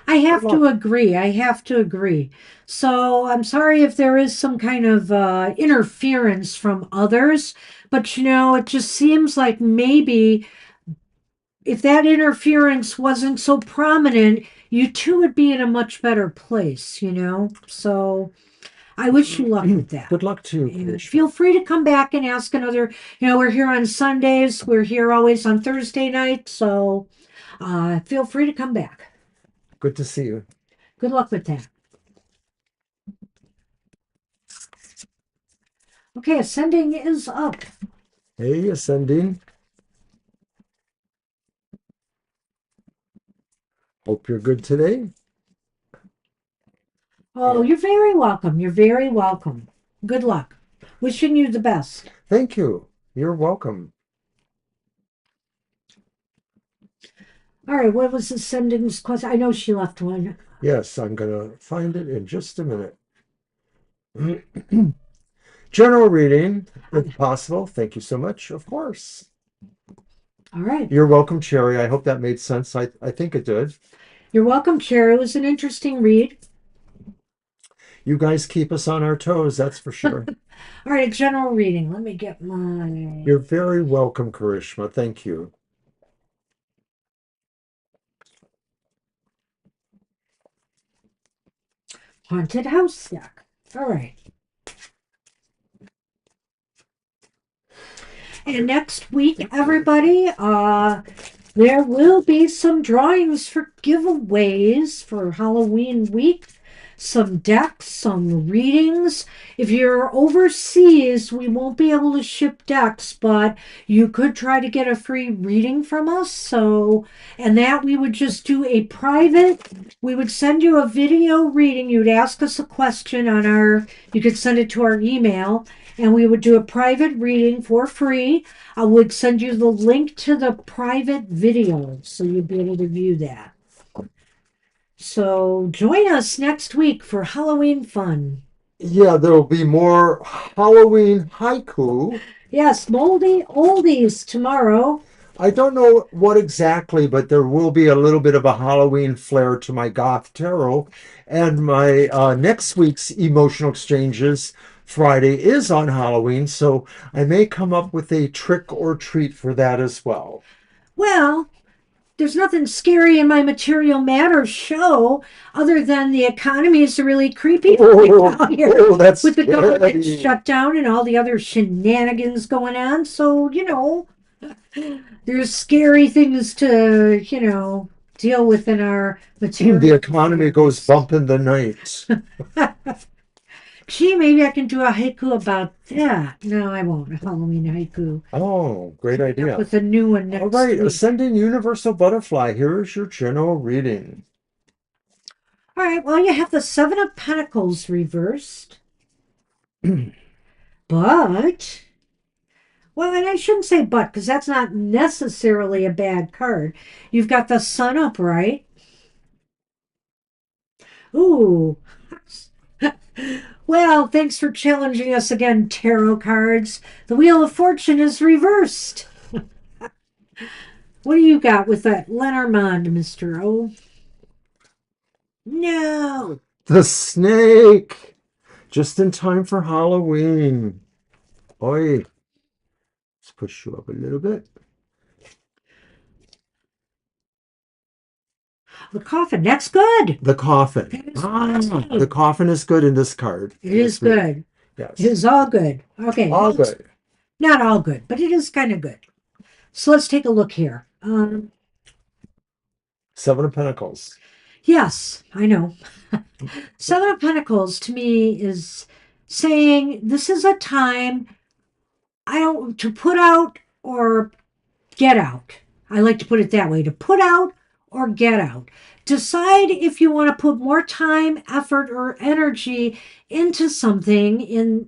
I Good have to luck. agree. I have to agree. So I'm sorry if there is some kind of interference from others, but it just seems like maybe if that interference wasn't so prominent, you two would be in a much better place. So I wish you luck with that. Good luck to you, And Karishma. feel free to come back and ask another. We're here on Sundays. We're here always on Thursday night. So feel free to come back. Good to see you. Good luck with that. Okay, ascending is up. Hey, Ascending. Hope you're good today. Oh, Yeah. you're very welcome. You're very welcome. Good luck. Wishing you the best. Thank you. You're welcome. All right, what was ascending's question? I know she left one. Yes, I'm going to find it in just a minute. General reading, if possible. Thank you so much. Of course. All right. You're welcome, Cherry. I hope that made sense. I think it did. You're welcome, Cher. It was an interesting read. You guys keep us on our toes, that's for sure. All right, general reading. Let me get my You're very welcome, Karishma. Thank you. haunted house deck. All right. And next week, everybody, there will be some drawings for giveaways for Halloween week, some decks, some readings. If you're overseas, we won't be able to ship decks, but you could try to get a free reading from us. So, and that we would just do a private, we would send you a video reading. You'd ask us a question on our, you could send it to our email, and we would do a private reading for free. I would send you the link to the private video so you'd be able to view that. So join us next week for Halloween fun. Yeah, there will be more Halloween haiku. Yes, moldy oldies tomorrow. I don't know what exactly, but there will be a little bit of a Halloween flair to my goth tarot. And my next week's emotional exchanges Friday is on Halloween, so I may come up with a trick or treat for that as well. Well, there's nothing scary in my material matter show other than the economy is really creepy right Oh, now here oh, that's with the government scary. shutdown and all the other shenanigans going on. So, there's scary things to, deal with in our The material economy goes affairs. bump in the night. Gee, maybe I can do a haiku about that. No, I won't. A Halloween haiku. Oh, great Coming up idea. with a new one All next right, week. Ascending Universal Butterfly. Here is your general reading. All right, well, you have the Seven of Pentacles reversed, but, well, and I shouldn't say but because that's not necessarily a bad card. You've got the Sun upright. Ooh. Well, thanks for challenging us again, tarot cards. The Wheel of Fortune is reversed. What do you got with that Lenormand, Mr. O? No. The snake. Just in time for Halloween. Oi. Let's push you up a little bit. The coffin. That's good. The coffin. That is The awesome. coffin is good in this card. It is good. It Yes. is all good. Okay. All Well, good. not all good, but it is kind of good. So let's take a look here. Seven of Pentacles. Yes, I know. Seven of Pentacles to me is saying this is a time I don't to put out or get out. I like to put it that way, to put out or get out. Decide if you want to put more time, effort, or energy into something in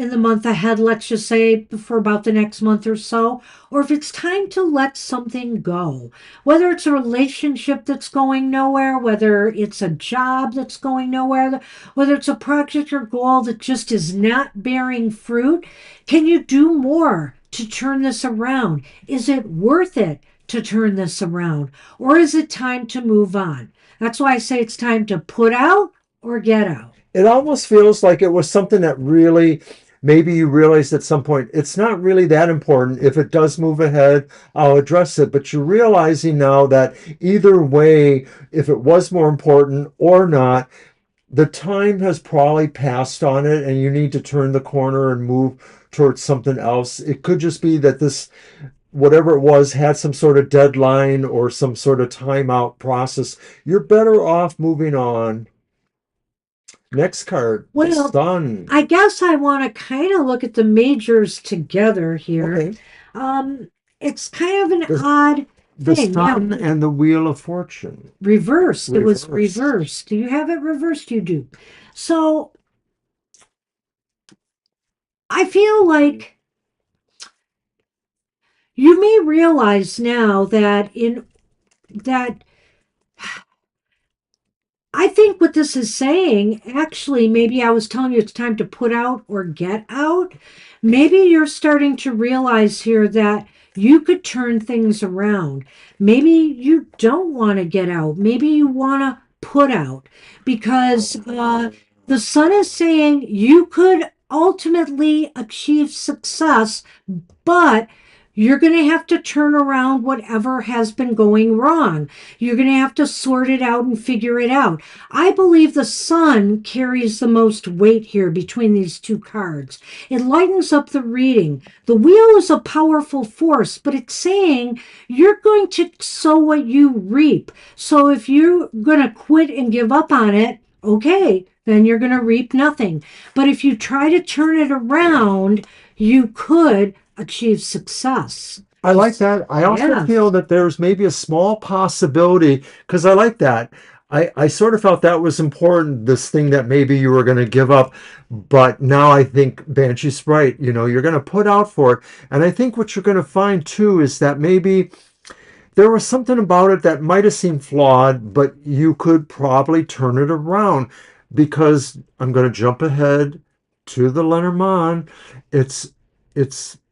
the month ahead, let's just say for about the next month or so, or if it's time to let something go. Whether it's a relationship that's going nowhere, whether it's a job that's going nowhere, whether it's a project or goal that just is not bearing fruit, can you do more to turn this around? Is it worth it to turn this around? Or is it time to move on? That's why I say it's time to put out or get out. It almost feels like it was something that really, maybe you realized at some point, it's not really that important. If it does move ahead, I'll address it. But you're realizing now that either way, if it was more important or not, the time has probably passed on it and you need to turn the corner and move towards something else. It could just be that this, whatever it was, had some sort of deadline or some sort of timeout process. You're better off moving on. Next card, the Well, Sun. I guess I want to kind of look at the majors together here. Okay. It's kind of an The, odd the thing. Yeah, Sun and the Wheel of Fortune. reversed. It was Reversed. reversed. Do you have it reversed? You do. So I feel like you may realize now that I think what this is saying, actually, maybe I was telling you it's time to put out or get out. Maybe you're starting to realize here that you could turn things around. Maybe you don't want to get out. Maybe you want to put out because the sun is saying you could ultimately achieve success, but you're going to have to turn around whatever has been going wrong. You're going to have to sort it out and figure it out. I believe the sun carries the most weight here between these two cards. It lightens up the reading. The wheel is a powerful force, but it's saying you're going to sow what you reap. So if you're going to quit and give up on it, okay, then you're going to reap nothing. But if you try to turn it around, you could achieve success. I like that. I also Yeah. feel that there's maybe a small possibility, because I like that. I sort of felt that was important, this thing that maybe you were going to give up. But now I think Banshee's right. You know, you're going to put out for it. And I think what you're going to find too is that maybe there was something about it that might have seemed flawed, but you could probably turn it around, because I'm going to jump ahead to the Lenormand. It's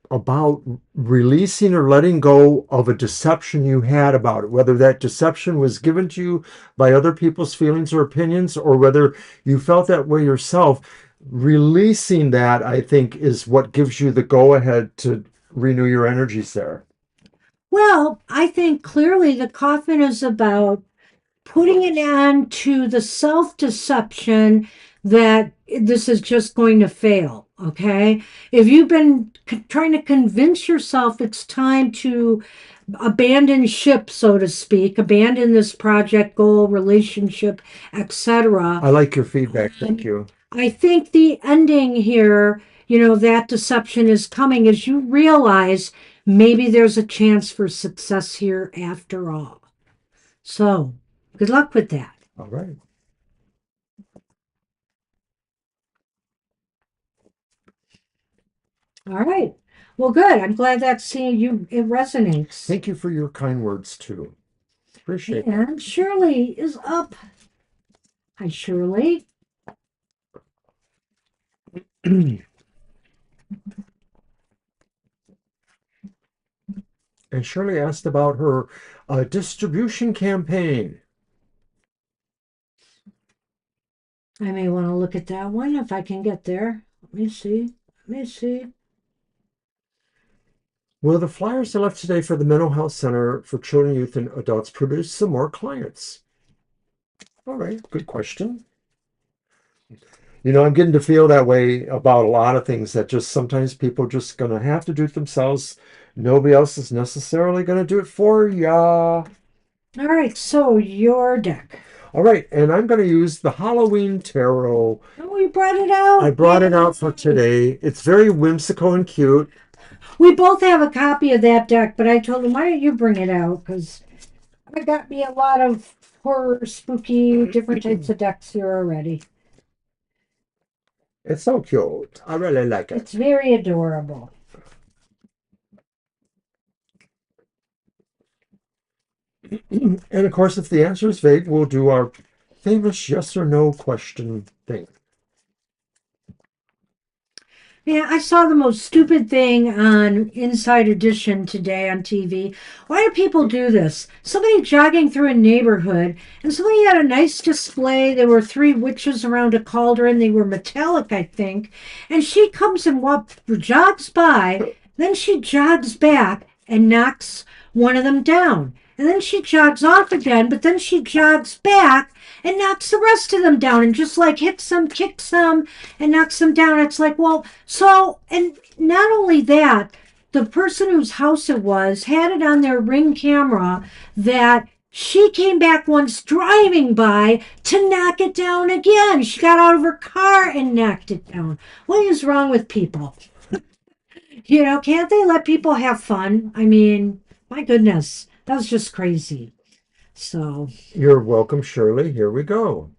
about releasing or letting go of a deception you had about it, whether that deception was given to you by other people's feelings or opinions, or whether you felt that way yourself. Releasing that, I think, is what gives you the go ahead to renew your energies there. Well, I think clearly the coffin is about putting an end to the self deception that this is just going to fail. Okay. If you've been trying to convince yourself it's time to abandon ship, so to speak, abandon this project, goal, relationship, etc., I like your feedback. Thank you. I think the ending here, that deception is coming as you realize maybe there's a chance for success here after all. So, good luck with that. All right. All right. Well, good. I'm glad that seeing you it resonates. Thank you for your kind words too. Appreciate that. And Shirley is up. Hi, Shirley. And Shirley asked about her distribution campaign. I may want to look at that one if I can get there. Let me see. Let me see. Will the flyers I left today for the Mental Health Center for Children, Youth, and Adults produce some more clients? All right, good question. You know, I'm getting to feel that way about a lot of things, that just sometimes people just going to have to do it themselves. Nobody else is necessarily going to do it for ya. All right. So, your deck. All right, and I'm going to use the Halloween Tarot. Oh, you brought it out. I brought it out for today. It's very whimsical and cute. We both have a copy of that deck, but I told him, why don't you bring it out? Because I got me a lot of horror, spooky, different types of decks here already. It's so cute. I really like it. It's very adorable. And of course, if the answer is vague, we'll do our famous yes or no question thing. Yeah, I saw the most stupid thing on Inside Edition today on TV. Why do people do this? Somebody jogging through a neighborhood, and somebody had a nice display. There were three witches around a cauldron. They were metallic, I think. And she comes and jogs by, then she jogs back and knocks one of them down. And then she jogs off again, but then she jogs back and knocks the rest of them down and just like hits them, kicks them, and knocks them down. It's like, well, so, and not only that, the person whose house it was had it on their Ring camera that she came back once driving by to knock it down again. She got out of her car and knocked it down. What is wrong with people? Can't they let people have fun? I mean, my goodness, that was just crazy. So, You're welcome, Shirley. Here we go.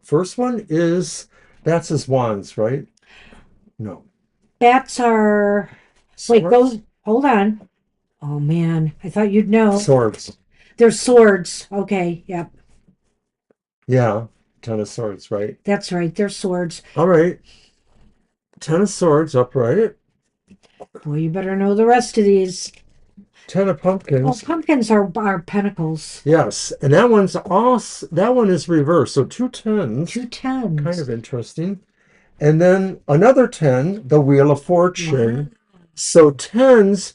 First one is Bats as Wands, right? No. bats are. Wait, Swords? hold on. Oh man, I thought you'd know. Swords. They're swords. Okay, yep, Yeah, Ten of Swords, right? that's right. They're swords. All right. Ten of Swords, upright. Well, you better know the rest of these. Ten of Oh, Pumpkins. pumpkins are pentacles. Yes, and that one's also, that one is reversed. So two tens. Two Kind tens. of interesting. And then another 10, the Wheel of Fortune. So tens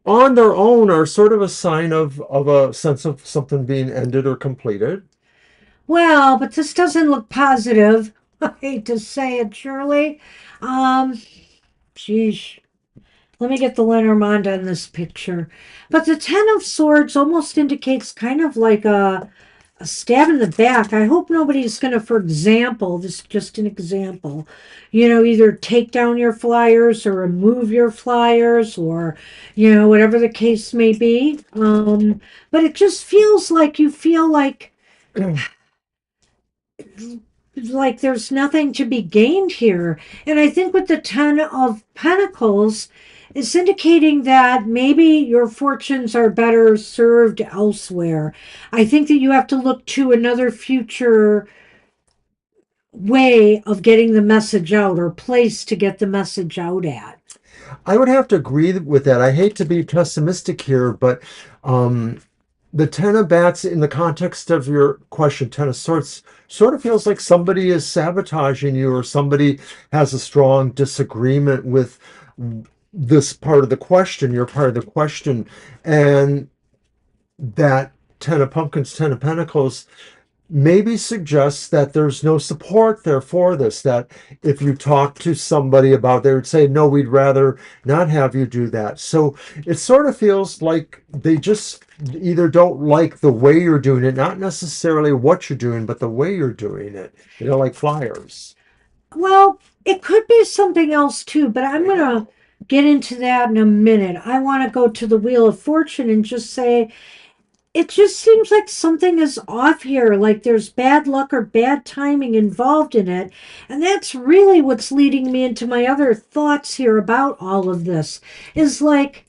on their own are sort of a sign of a sense of something being ended or completed. Well, but this doesn't look positive. I hate to say it, Shirley. Um, Geez. Let me get the Lenormand on this picture. But the Ten of Swords almost indicates kind of like a stab in the back. I hope nobody's going to, for example, this is just an example, either take down your flyers or remove your flyers or, whatever the case may be. But it just feels like you feel like there's nothing to be gained here. And I think with the Ten of Pentacles, it's indicating that maybe your fortunes are better served elsewhere. I think that you have to look to another future way of getting the message out or place to get the message out at. I would have to agree with that. I hate to be pessimistic here, but um, the Ten of Bats in the context of your question, Ten of Swords, sort of feels like somebody is sabotaging you or somebody has a strong disagreement with this part of the question, your part of the question. And that Ten of Pumpkins, Ten of Pentacles maybe suggests that there's no support there for this, that if you talk to somebody about, they would say, no, we'd rather not have you do that. So it sort of feels like they just either don't like the way you're doing it, not necessarily what you're doing, but the way you're doing it, like flyers. Well, it could be something else too, but I'm going to get into that in a minute. I want to go to the Wheel of Fortune and just say, it just seems like something is off here, like there's bad luck or bad timing involved in it. And that's really what's leading me into my other thoughts here about all of this is like,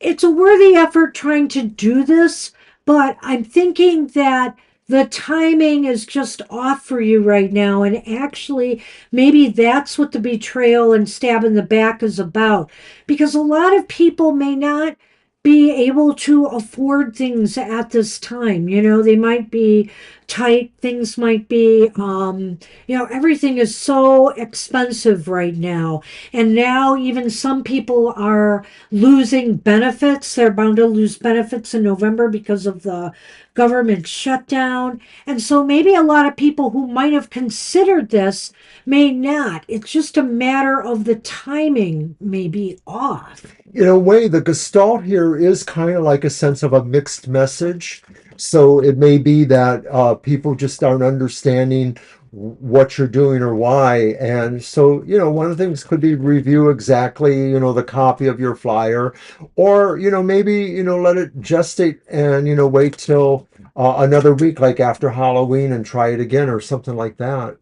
it's a worthy effort trying to do this, but I'm thinking that the timing is just off for you right now. And actually, maybe that's what the betrayal and stab in the back is about. Because a lot of people may not be able to afford things at this time. They might be tight, things might be, everything is so expensive right now. And now, even some people are losing benefits. They're bound to lose benefits in November because of the government shutdown. And so maybe a lot of people who might have considered this may not. It's just a matter of the timing may be off. In a way, the gestalt here is kind of like a sense of a mixed message. So it may be that people just aren't understanding what you're doing or why. And so, one of the things could be review exactly, the copy of your flyer, or, maybe, let it gestate and, wait till another week, like after Halloween, and try it again or something like that.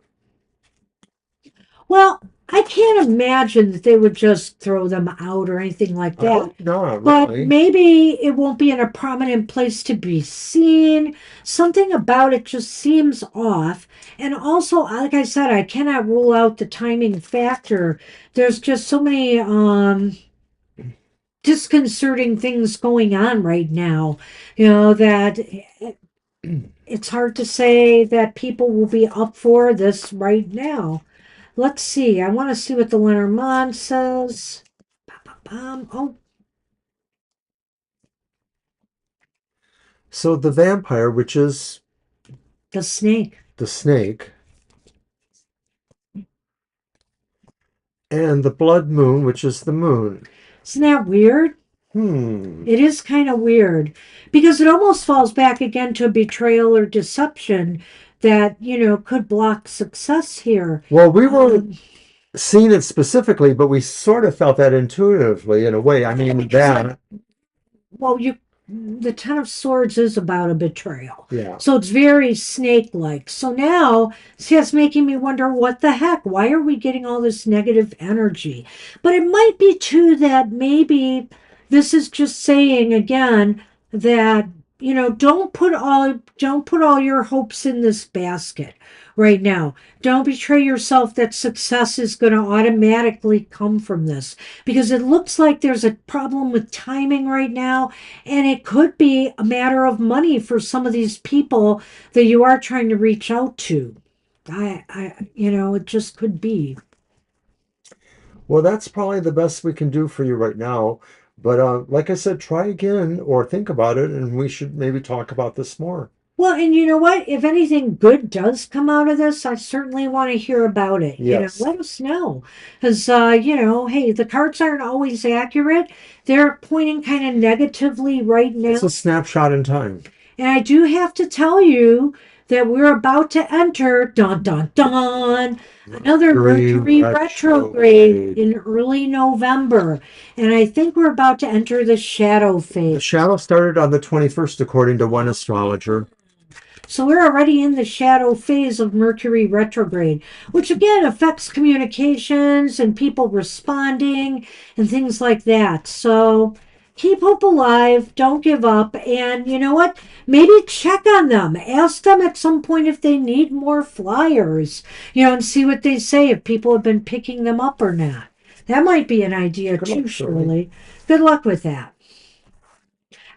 Well, I can't imagine that they would just throw them out or anything like I that. hope not, But really. maybe it won't be in a prominent place to be seen. Something about it just seems off. And also, like I said, I cannot rule out the timing factor. There's just so many disconcerting things going on right now, that it's hard to say that people will be up for this right now. Let's see. I want to see what the Lenormand says. Oh, So the vampire, which is the snake. the snake, and the blood moon, which is the moon. Isn't that weird? Hmm. It is kind of weird because it almost falls back again to betrayal or deception that, could block success here. Well, we were Um, seeing it specifically, but we sort of felt that intuitively in a way. I mean, that, well, the Ten of Swords is about a betrayal. yeah. So it's very snake like. So now, see, it's making me wonder what the heck? Why are we getting all this negative energy? But it might be too that maybe this is just saying again that don't put all your hopes in this basket right now. Don't betray yourself that success is going to automatically come from this because it looks like there's a problem with timing right now, and it could be a matter of money for some of these people that you are trying to reach out to. It just could be. Well, that's probably the best we can do for you right now. But like I said, try again or think about it, and we should maybe talk about this more. Well, and you know what? If anything good does come out of this, I certainly want to hear about it. Yes, Let us know. Because, hey, the cards aren't always accurate. They're pointing kind of negatively right it's a now. snapshot in time. And I do have to tell you that we're about to enter, dun dun dun, another Mercury Mercury retrograde retrograde. in early November. And I think we're about to enter the shadow The phase. shadow started on the 21st, according to one astrologer. So we're already in the shadow phase of Mercury retrograde, which again affects communications and people responding and things like that. So keep hope alive, don't give up, and you know what? Maybe check on them. Ask them at some point if they need more flyers, and see what they say if people have been picking them up or not. That might be an idea Good luck, too, Shirley. Shirley. Good luck with that.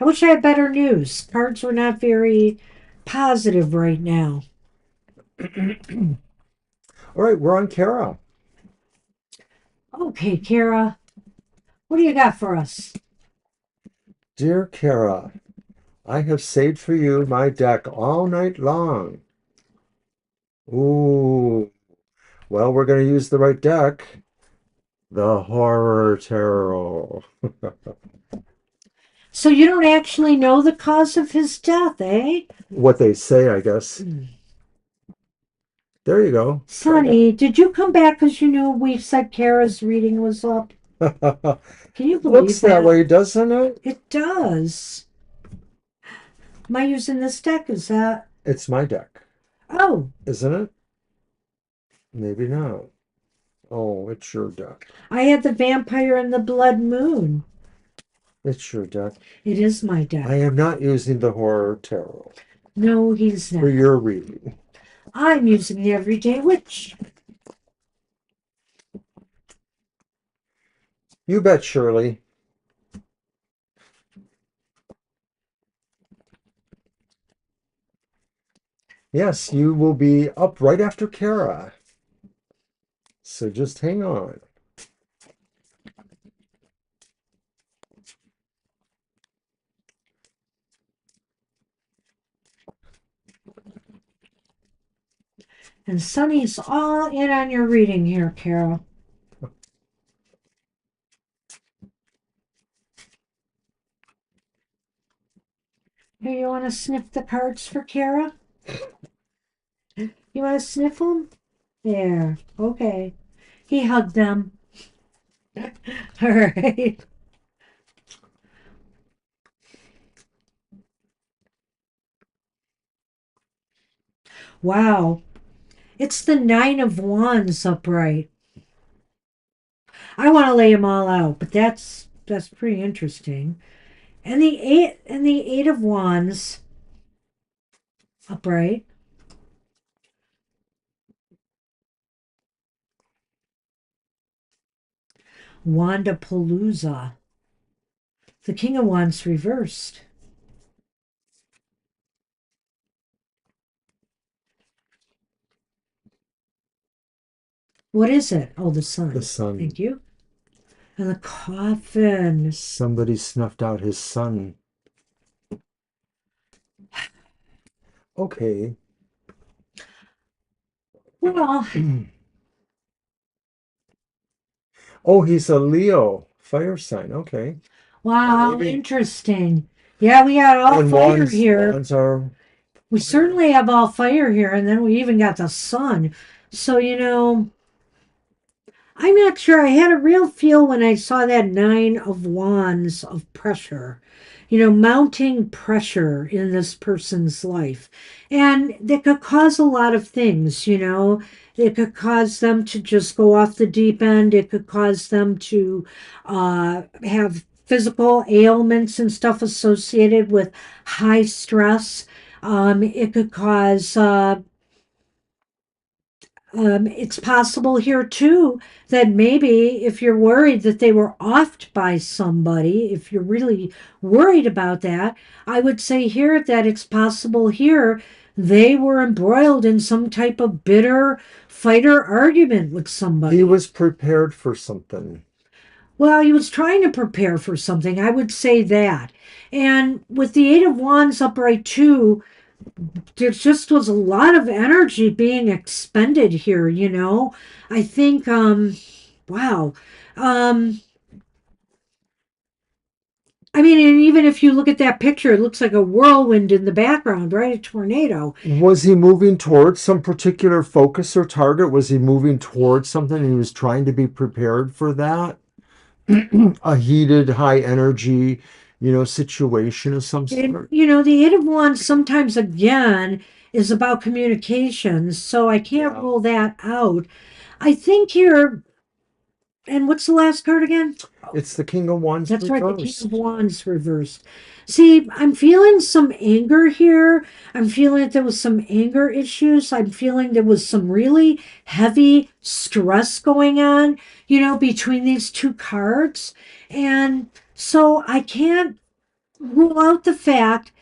I wish I had better news. Cards were not very positive right now. All right, we're on Kara. Okay, Kara, what do you got for us? Dear Kara, I have saved for you my deck all night long. Ooh, well, we're going to use the right deck. The Horror Tarot. So you don't actually know the cause of his death, eh? What they say, I guess. There you go. Try Sonny, did you come back because you knew we said Kara's reading was up? that. Can you Looks believe that that? way, doesn't it? It does. Am I using this deck? Is that. It's my deck, Oh, isn't it? Maybe not. Oh, it's your deck. I had the vampire and the blood moon. It's your deck. It is my I deck. am not using the Horror Tarot No, he's for not. your reading. I'm using the everyday witch. You bet, Shirley. Yes, you will be up right after Kara. So just hang on. And Sonny's all in on your reading here, Carol. Here, you want to sniff the cards for Kara? You want to sniff them? There. Okay. He hugged them. All right. Wow. It's the Nine of Wands upright. I want to lay them all out, but that's pretty interesting. And the Eight of Wands upright. Wandapalooza. The King of Wands reversed. What is it? Oh, the The sun. sun. Thank you. And the coffin. Somebody snuffed out his sun. Okay. Well, Oh, he's a Leo fire sign. Okay. wow, Maybe. interesting. Yeah, we got all And fire here. wands are. We certainly have all fire here, and then we even got the sun. So, I'm not sure. I had a real feel when I saw that Nine of Wands of pressure, mounting pressure in this person's life. And that could cause a lot of things. It could cause them to just go off the deep end. It could cause them to have physical ailments and stuff associated with high stress. It could cause it's possible here too that maybe if you're worried that they were offed by somebody, if you're really worried about that, I would say here that it's possible here they were embroiled in some type of bitter fight or argument with He somebody. was prepared for something. Well, he was trying to prepare for something. I would say that. And with the Eight of Wands upright too, there just was a lot of energy being expended here, you know. I think wow. Um I mean, and even if you look at that picture, it looks like a whirlwind in the background, right? A tornado. Was he moving towards some particular focus or target? Was he moving towards something and he was trying to be prepared for that? A heated, high energy, situation of some And, sort? you know, the Eight of Wands sometimes, again, is about communications, so I can't Yeah. rule that out. I think here, and what's the last card again? It's the King of Wands That's right, the King of reversed. Wands reversed. See, I'm feeling some anger here. I'm feeling that there was some anger issues. I'm feeling there was some really heavy stress going on, you know, between these two cards. And so I can't rule out the fact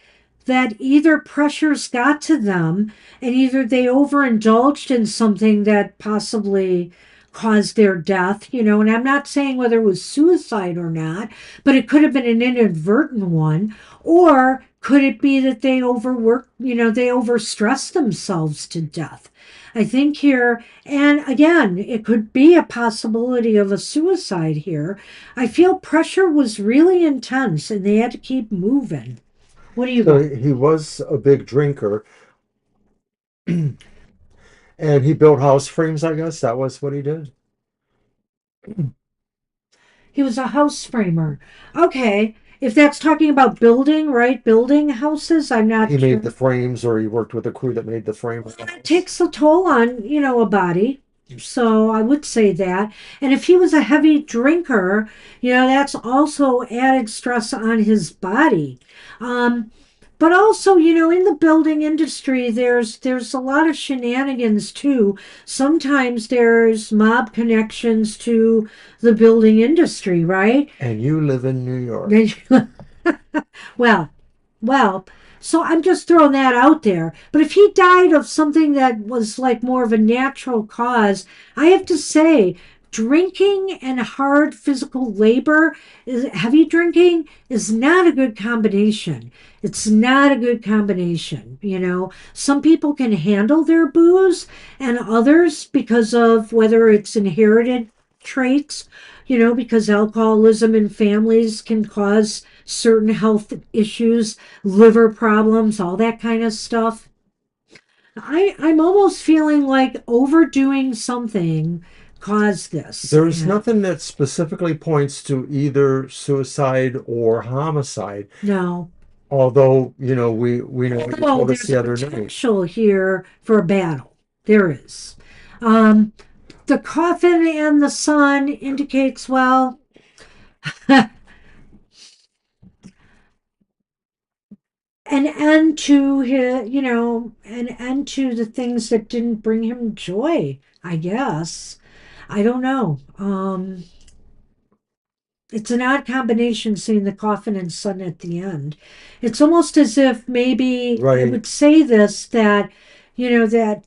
that either pressures got to them and either they overindulged in something that possibly caused their death, you know, and I'm not saying whether it was suicide or not, but it could have been an inadvertent one, or could it be that they overworked, you know, they overstressed themselves to death. I think here, and again, it could be a possibility of a suicide here. I feel pressure was really intense and they had to keep moving. What do you So got? he was a big drinker and he built house frames, I guess. That was what he did. He was a house framer. Okay, if that's talking about building, right? Building houses, I'm He not made sure. the frames or he worked with a crew that made the frame of the It house. takes a toll on, you know, a body. So I would say that. And if he was a heavy drinker, you know, that's also added stress on his body. Um, but also, you know, in the building industry, there's a lot of shenanigans too. Sometimes there's mob connections to the building industry, right? And you live in New York. Then well, well, so I'm just throwing that out there. But if he died of something that was like more of a natural cause, I have to say, drinking and hard physical labor, heavy drinking, is not a good combination. It's not a good combination. You know, some people can handle their booze, and others, because of whether it's inherited traits, you know, because alcoholism in families can cause certain health issues, liver problems, all that kind of stuff. I'm almost feeling like overdoing something caused this. There's And nothing that specifically points to either suicide or homicide. no, Although, we know what you although told us there's the other night. potential here for a battle. There is. Um, the coffin and the sun indicates, well, an end to his, you know, an end to the things that didn't bring him joy, I guess. I don't know. It's an odd combination seeing the coffin and sun at the end. It's almost as if maybe it Right. would say this that, you know, that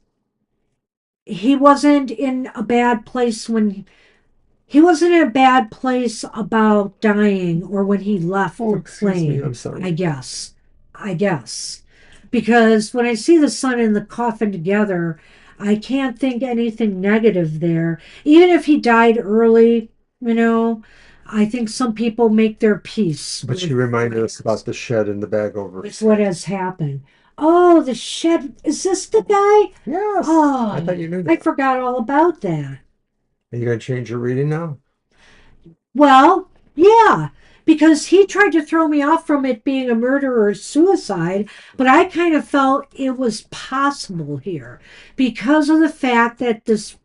he wasn't in a bad place when he wasn't in a bad place about dying or when he left Oh, the excuse me. I'm plane, sorry. I guess. I guess. Because when I see the sun and the coffin together, I can't think anything negative there. Even if he died early, you know, I think some people make their peace But she reminded us about the shed and the bag over with his what head. has happened. Oh, the shed. Is this the guy? Yes. I Oh, thought you knew I that. forgot all about that. Are you going to change your reading now? Well, yeah, because he tried to throw me off from it being a murder or suicide, but I kind of felt it was possible here because of the fact that this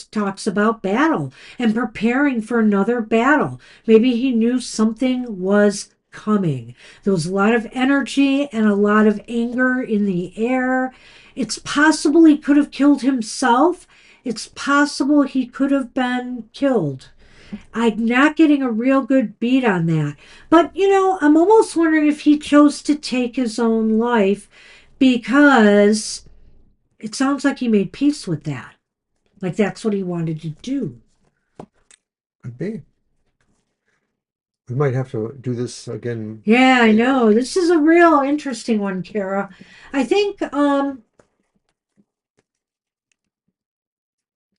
talks about battle and preparing for another battle. Maybe he knew something was coming. There was a lot of energy and a lot of anger in the air. It's possible he could have killed himself. It's possible he could have been killed. I'm not getting a real good beat on that. But, you know, I'm almost wondering if he chose to take his own life because it sounds like he made peace with that. Like that's what he wanted to do. Could be. We might have to do this again Yeah, I later. know. This is a real interesting one, Kara. I think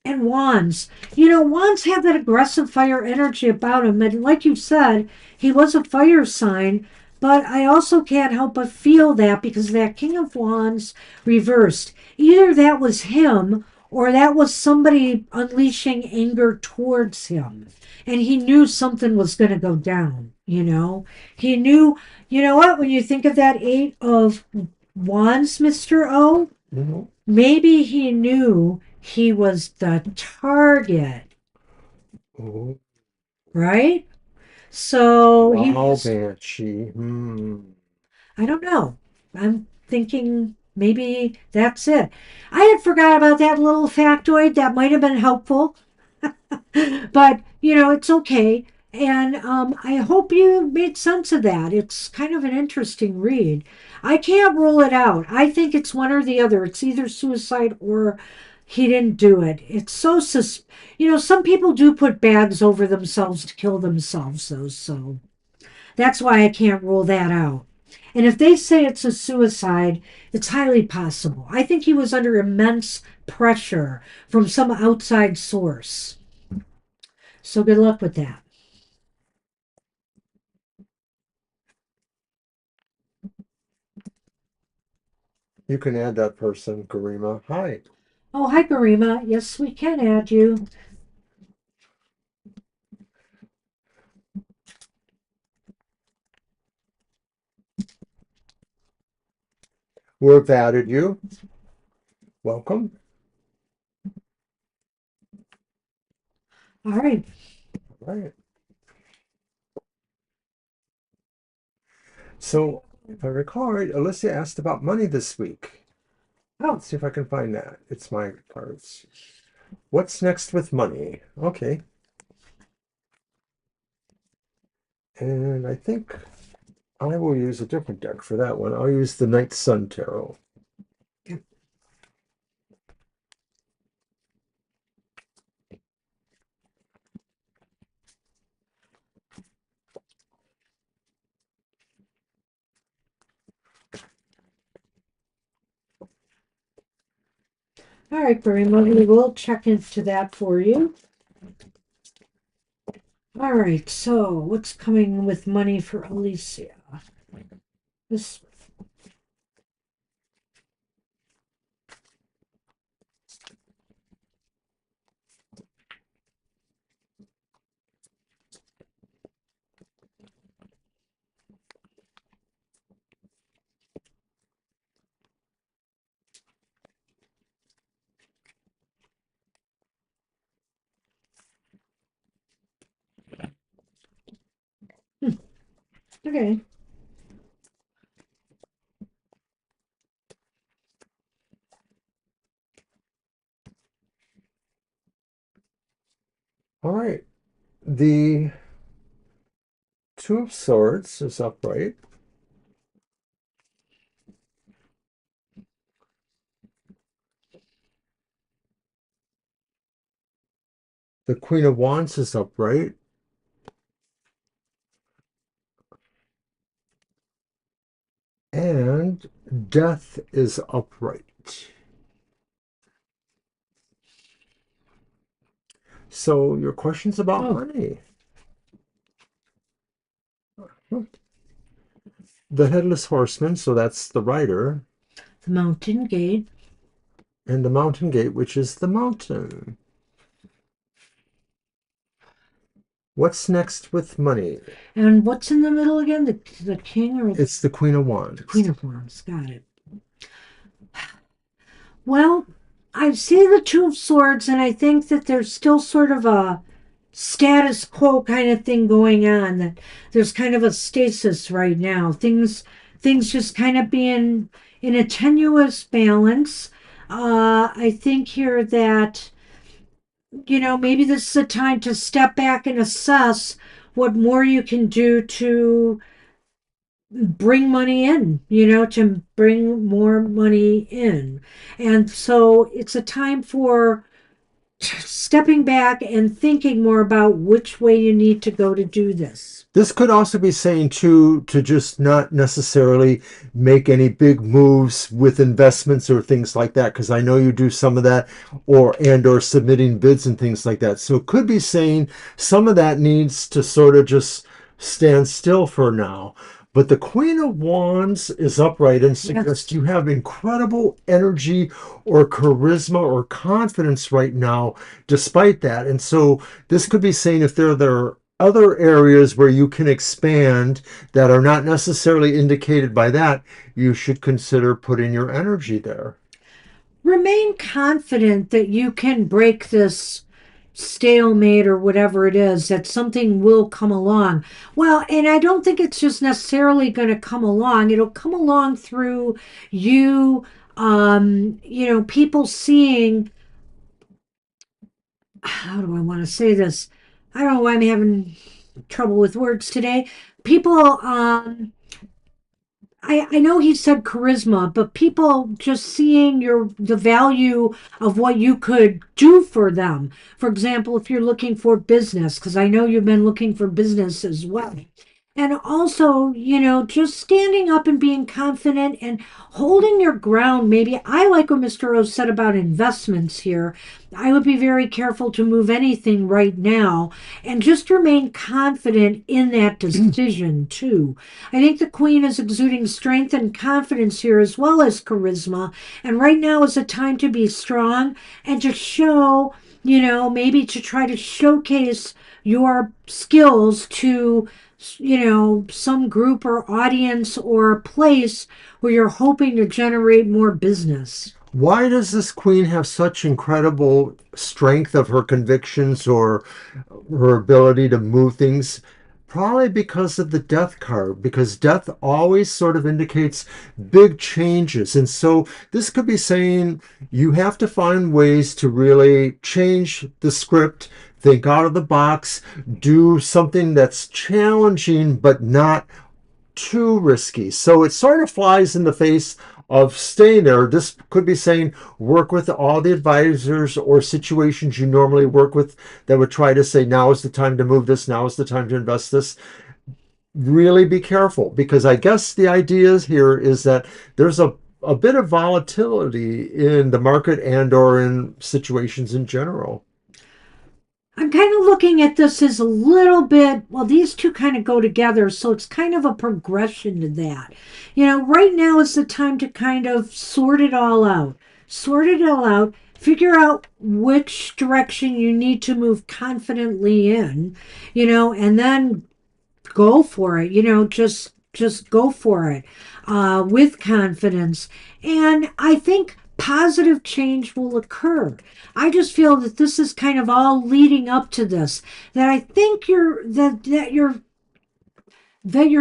and wands. Wands have that aggressive fire energy about him. And like you said, he was a fire sign, but I also can't help but feel that because that King of Wands reversed. Either that was him or that was somebody unleashing anger towards him. And he knew something was going to go down. He knew, you know what, when you think of that Eight of Wands, Mr. O, Mhm. maybe he knew he was the target, Oh, right? So he wow, was, Banshee. I don't know. I'm thinking maybe that's it. I had forgot about that little factoid that might have been helpful, but it's okay. And I hope you made sense of that. It's kind of an interesting read. I can't rule it out. I think it's one or the other. It's either suicide or he didn't do it. It's so some people do put bags over themselves to kill themselves, though. So that's why I can't rule that out. And if they say it's a suicide, it's highly possible. I think he was under immense pressure from some outside source. So good luck with that. You can add that person, Garima. Hi. Oh, hi, Garima. Yes, we can add you. We've added you. Welcome. All right. All right. So, if I recall right, Alicia asked about money this week. Oh, Let's see if I can find that. It's my cards. What's next with money? Okay. And I think I will use a different deck for that one. I'll use the Night Sun Tarot. all right, Garima. We will check into that for you. All right. So, what's coming with money for Alicia? This. Okay. All right. The Two of Swords is upright. The Queen of Wands is upright. And Death is upright. So your question's about Oh, money. The Headless Horseman, so that's the rider, the Mountain Gate. and the Mountain Gate, which is the mountain. What's next with money? And what's in the middle again? The King or It's the Queen of the Queen Wands. of Wands? Got it. Well, I see the Two of Swords, and I think that there's still sort of a status quo kind of thing going on. That there's kind of a stasis right now. Things just kind of being in a tenuous balance. I think here that maybe this is a time to step back and assess what more you can do to bring money in, to bring more money in. And so it's a time for stepping back and thinking more about which way you need to go to do this. This could also be saying too to just not necessarily make any big moves with investments or things like that, because I know you do some of that, or submitting bids and things like that. So it could be saying some of that needs to sort of just stand still for now. But the Queen of Wands is upright and suggests Yes. you have incredible energy or charisma or confidence right now, despite that. And so this could be saying if there are other areas where you can expand that are not necessarily indicated by that, you should consider putting your energy there. Remain confident that you can break this stalemate or whatever it is, that something will come along. Well, and I don't think it's just necessarily going to come along. It'll come along through you, people seeing, how do I want to say this? I don't know why I'm having trouble with words today. People, I know he said charisma, but people just seeing the value of what you could do for them. For example, if you're looking for business, because I know you've been looking for business as well. And also, just standing up and being confident and holding your ground. Maybe I like what Mr. Rose said about investments here. I would be very careful to move anything right now and just remain confident in that decision, too. I think the Queen is exuding strength and confidence here as well as charisma. And right now is a time to be strong and to show, maybe to try to showcase your skills to some group or audience or place where you're hoping to generate more business. Why does this queen have such incredible strength of her convictions or her ability to move things? Probably because of the death card, because death always sort of indicates big changes. And so this could be saying you have to find ways to really change the script, think out of the box, do something that's challenging but not too risky. So it sort of flies in the face of staying there. This could be saying work with all the advisors or situations you normally work with that would try to say, now is the time to move this, now is the time to invest this. Really be careful, because I guess the idea here is that there's a bit of volatility in the market and or in situations in general. I'm kind of looking at this as a little bit, well, these two kind of go together, so it's kind of a progression to that. Right now is the time to kind of sort it all out. Sort it all out, figure out which direction you need to move confidently in, and then go for it. Just go for it with confidence. And I think positive change will occur. I just feel that this is kind of all leading up to this. That I think your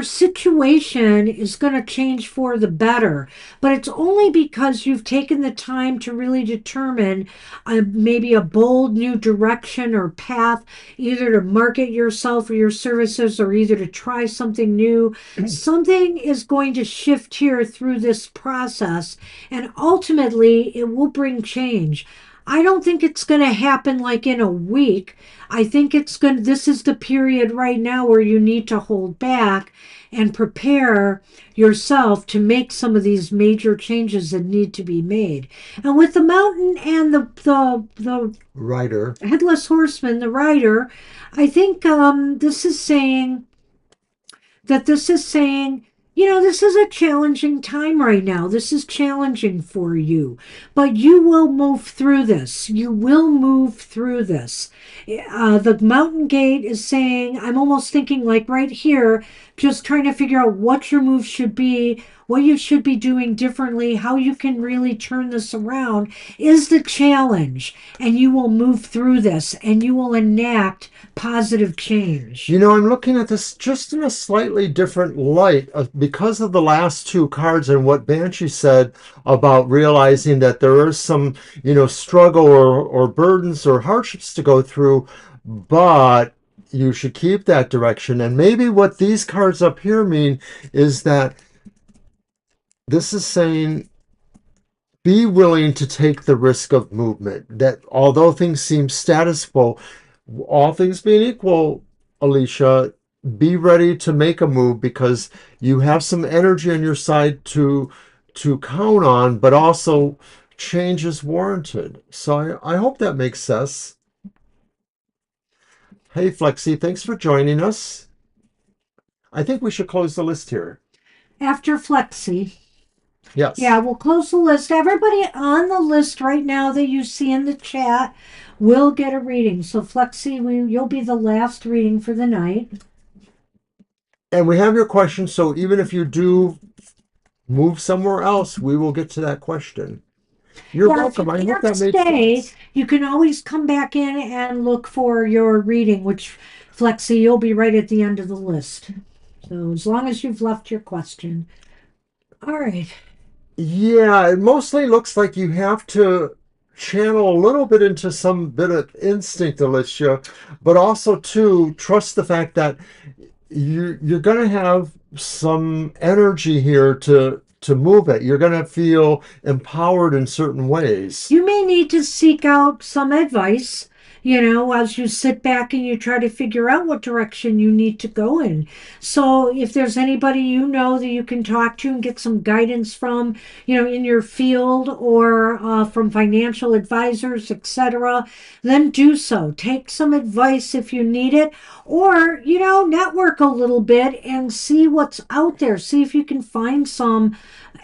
situation is going to change for the better, but it's only because you've taken the time to really determine maybe a bold new direction or path, either to market yourself or your services, or either to try something new. Something is going to shift here through this process, and ultimately it will bring change. I don't think it's going to happen like in a week. I think this is the period right now where you need to hold back and prepare yourself to make some of these major changes that need to be made. And with the mountain and the Writer. headless horseman, the rider, I think this is saying, this is a challenging time right now. This is challenging for you, but you will move through this. You will move through this. The mountain gate is saying, I'm almost thinking like right here, just trying to figure out what your move should be, what you should be doing differently, how you can really turn this around is the challenge. And you will move through this and you will enact positive change. I'm looking at this just in a slightly different light because of the last two cards and what Banshee said about realizing that there is some, struggle or burdens or hardships to go through, but you should keep that direction. And maybe what these cards up here mean is that this is saying be willing to take the risk of movement. That although things seem status quo, all things being equal, Alicia, be ready to make a move because you have some energy on your side to count on, but also change is warranted. So I hope that makes sense. Hey, Flexi, thanks for joining us. I think we should close the list here. After Flexi. Yeah, Yes. we'll close the list. Everybody on the list right now that you see in the chat will get a reading. So Flexi, you'll be the last reading for the night. And we have your question, so even if you do move somewhere else, we will get to that question. You're Yeah, if you welcome. I hope can't that made stay, sense. you can always come back in and look for your reading, which Flexi, you'll be right at the end of the list. So as long as you've left your question. All right. Yeah, it mostly looks like you have to channel a little bit into some bit of instinct, Alicia, but also to trust the fact that you're going to have some energy here to move it. You're going to feel empowered in certain ways. You may need to seek out some advice, as you sit back and you try to figure out what direction you need to go in. So, if there's anybody that you can talk to and get some guidance from, in your field or from financial advisors, etc., then do so. Take some advice if you need it, or, network a little bit and see what's out there. See if you can find some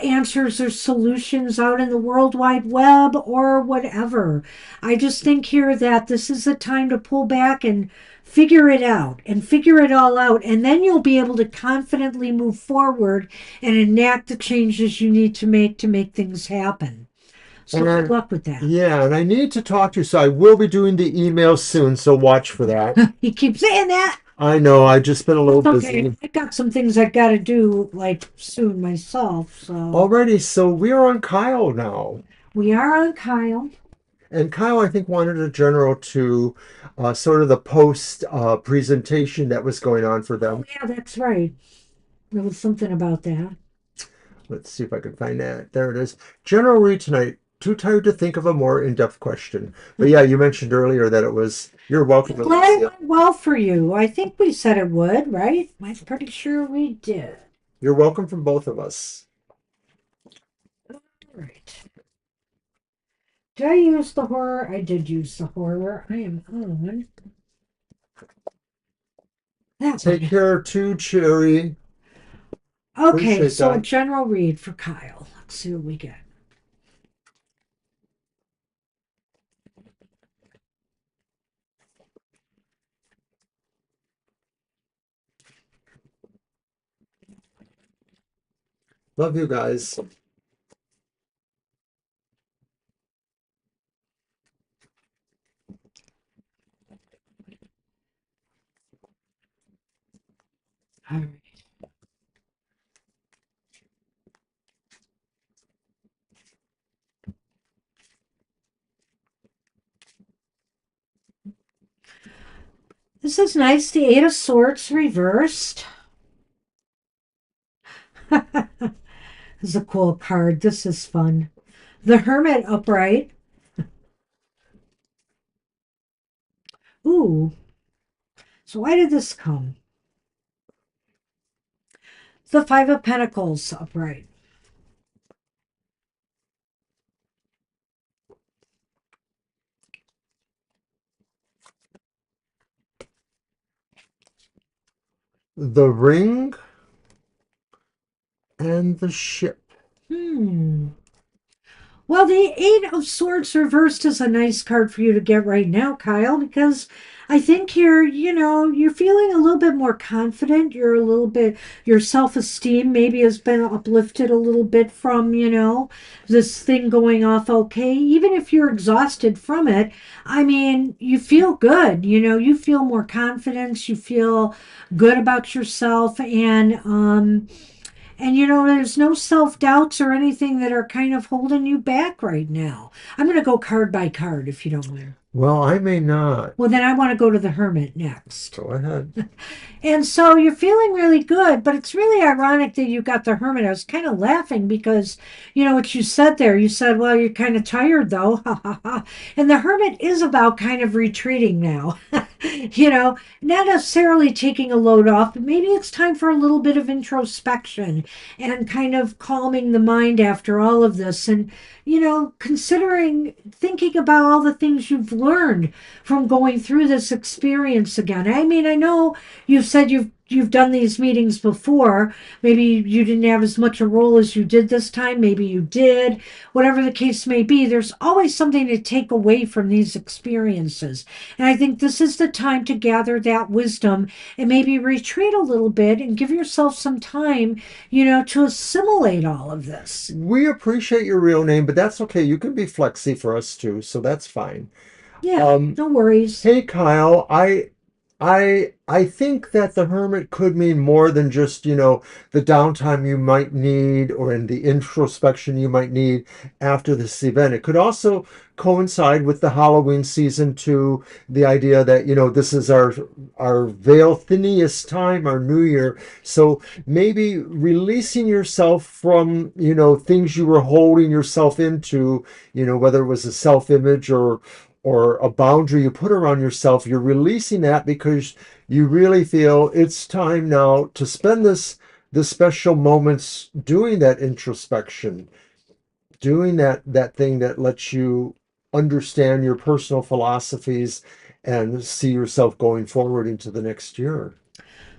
answers or solutions out in the World Wide Web or whatever. I just think here that this is a time to pull back and figure it out and figure it all out. And then you'll be able to confidently move forward and enact the changes you need to make things happen. So good And luck with that. yeah, and I need to talk to you, so I will be doing the email soon, so watch for that. You keep saying that. I know, I just been a little It's okay. busy. I got some things I got to do like soon myself. So Alrighty, so we are on Kyle now. we are on Kyle. And Kyle, I think, wanted a general to sort of the post presentation that was going on for Oh, them. yeah, that's right. There was something about that. Let's see if I can find that. There it is. General read tonight. Too tired to think of a more in-depth question. But yeah, you mentioned earlier that it was, you're welcome, I'm glad it Alicia. went well for you. I think we said it would, right? I'm pretty sure we did. You're welcome from both of us. All right. Did I use the horror? I did use the horror. I am on that Take one. care too, Cherry. Okay, Appreciate so a that. general read for Kyle. Let's see what we get. Love you guys. All right. This is nice. The Eight of Swords reversed. This is a cool card. This is fun. The Hermit upright. Ooh. So why did this come? The Five of Pentacles upright. The ring and the ship. Hmm. Well, the Eight of Swords reversed is a nice card for you to get right now, Kyle, because I think you're feeling a little bit more confident. You're a little bit, your self esteem maybe has been uplifted a little bit from, this thing going off okay. Even if you're exhausted from it, I mean, you feel good. You feel more confidence. You feel good about yourself. And there's no self doubts or anything that are kind of holding you back right now. I'm going to go card by card if you don't mind. Well, I may not. Well, then I want to go to the hermit next. Go ahead. And so you're feeling really good, but it's really ironic that you got the hermit. I was kind of laughing because, you know, what you said there. You said, well, you're kind of tired though. Ha ha ha. And the hermit is about kind of retreating now. You know, not necessarily taking a load off, but maybe it's time for a little bit of introspection and kind of calming the mind after all of this. And, you know, considering thinking about all the things you've learned from going through this experience again. I mean, I know you've said you've done these meetings before. Maybe you didn't have as much a role as you did this time. Maybe you did. Whatever the case may be, there's always something to take away from these experiences. And I think this is the time to gather that wisdom and maybe retreat a little bit and give yourself some time, you know, to assimilate all of this. We appreciate your real name, but that's okay. You can be Flexi for us too, so that's fine. Yeah, Um, no worries. Hey Kyle, I think that the hermit could mean more than just, the downtime you might need or in the introspection you might need after this event. It could also coincide with the Halloween season too, the idea that, this is our veil thinniest time, our new year. So maybe releasing yourself from, things you were holding yourself into, whether it was a self-image or a boundary you put around yourself, you're releasing that because you really feel it's time now to spend the special moments doing that introspection, doing that thing that lets you understand your personal philosophies and see yourself going forward into the next year.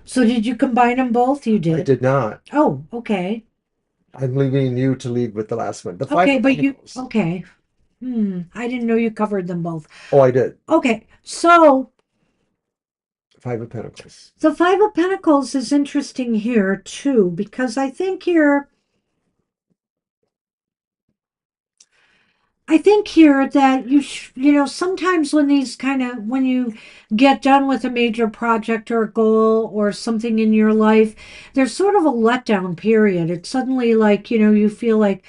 So did you combine them both? You I did. did not. Oh, okay. I'm leaving you to lead with the last one. The Five Okay, of but you Pentacles. okay. I didn't know you covered them both. Oh, I did. Okay, so Five of Pentacles. the Five of Pentacles is interesting here too, because I think here that you know, sometimes when these when you get done with a major project or a goal or something in your life, there's sort of a letdown period. It's suddenly like, you know, you feel like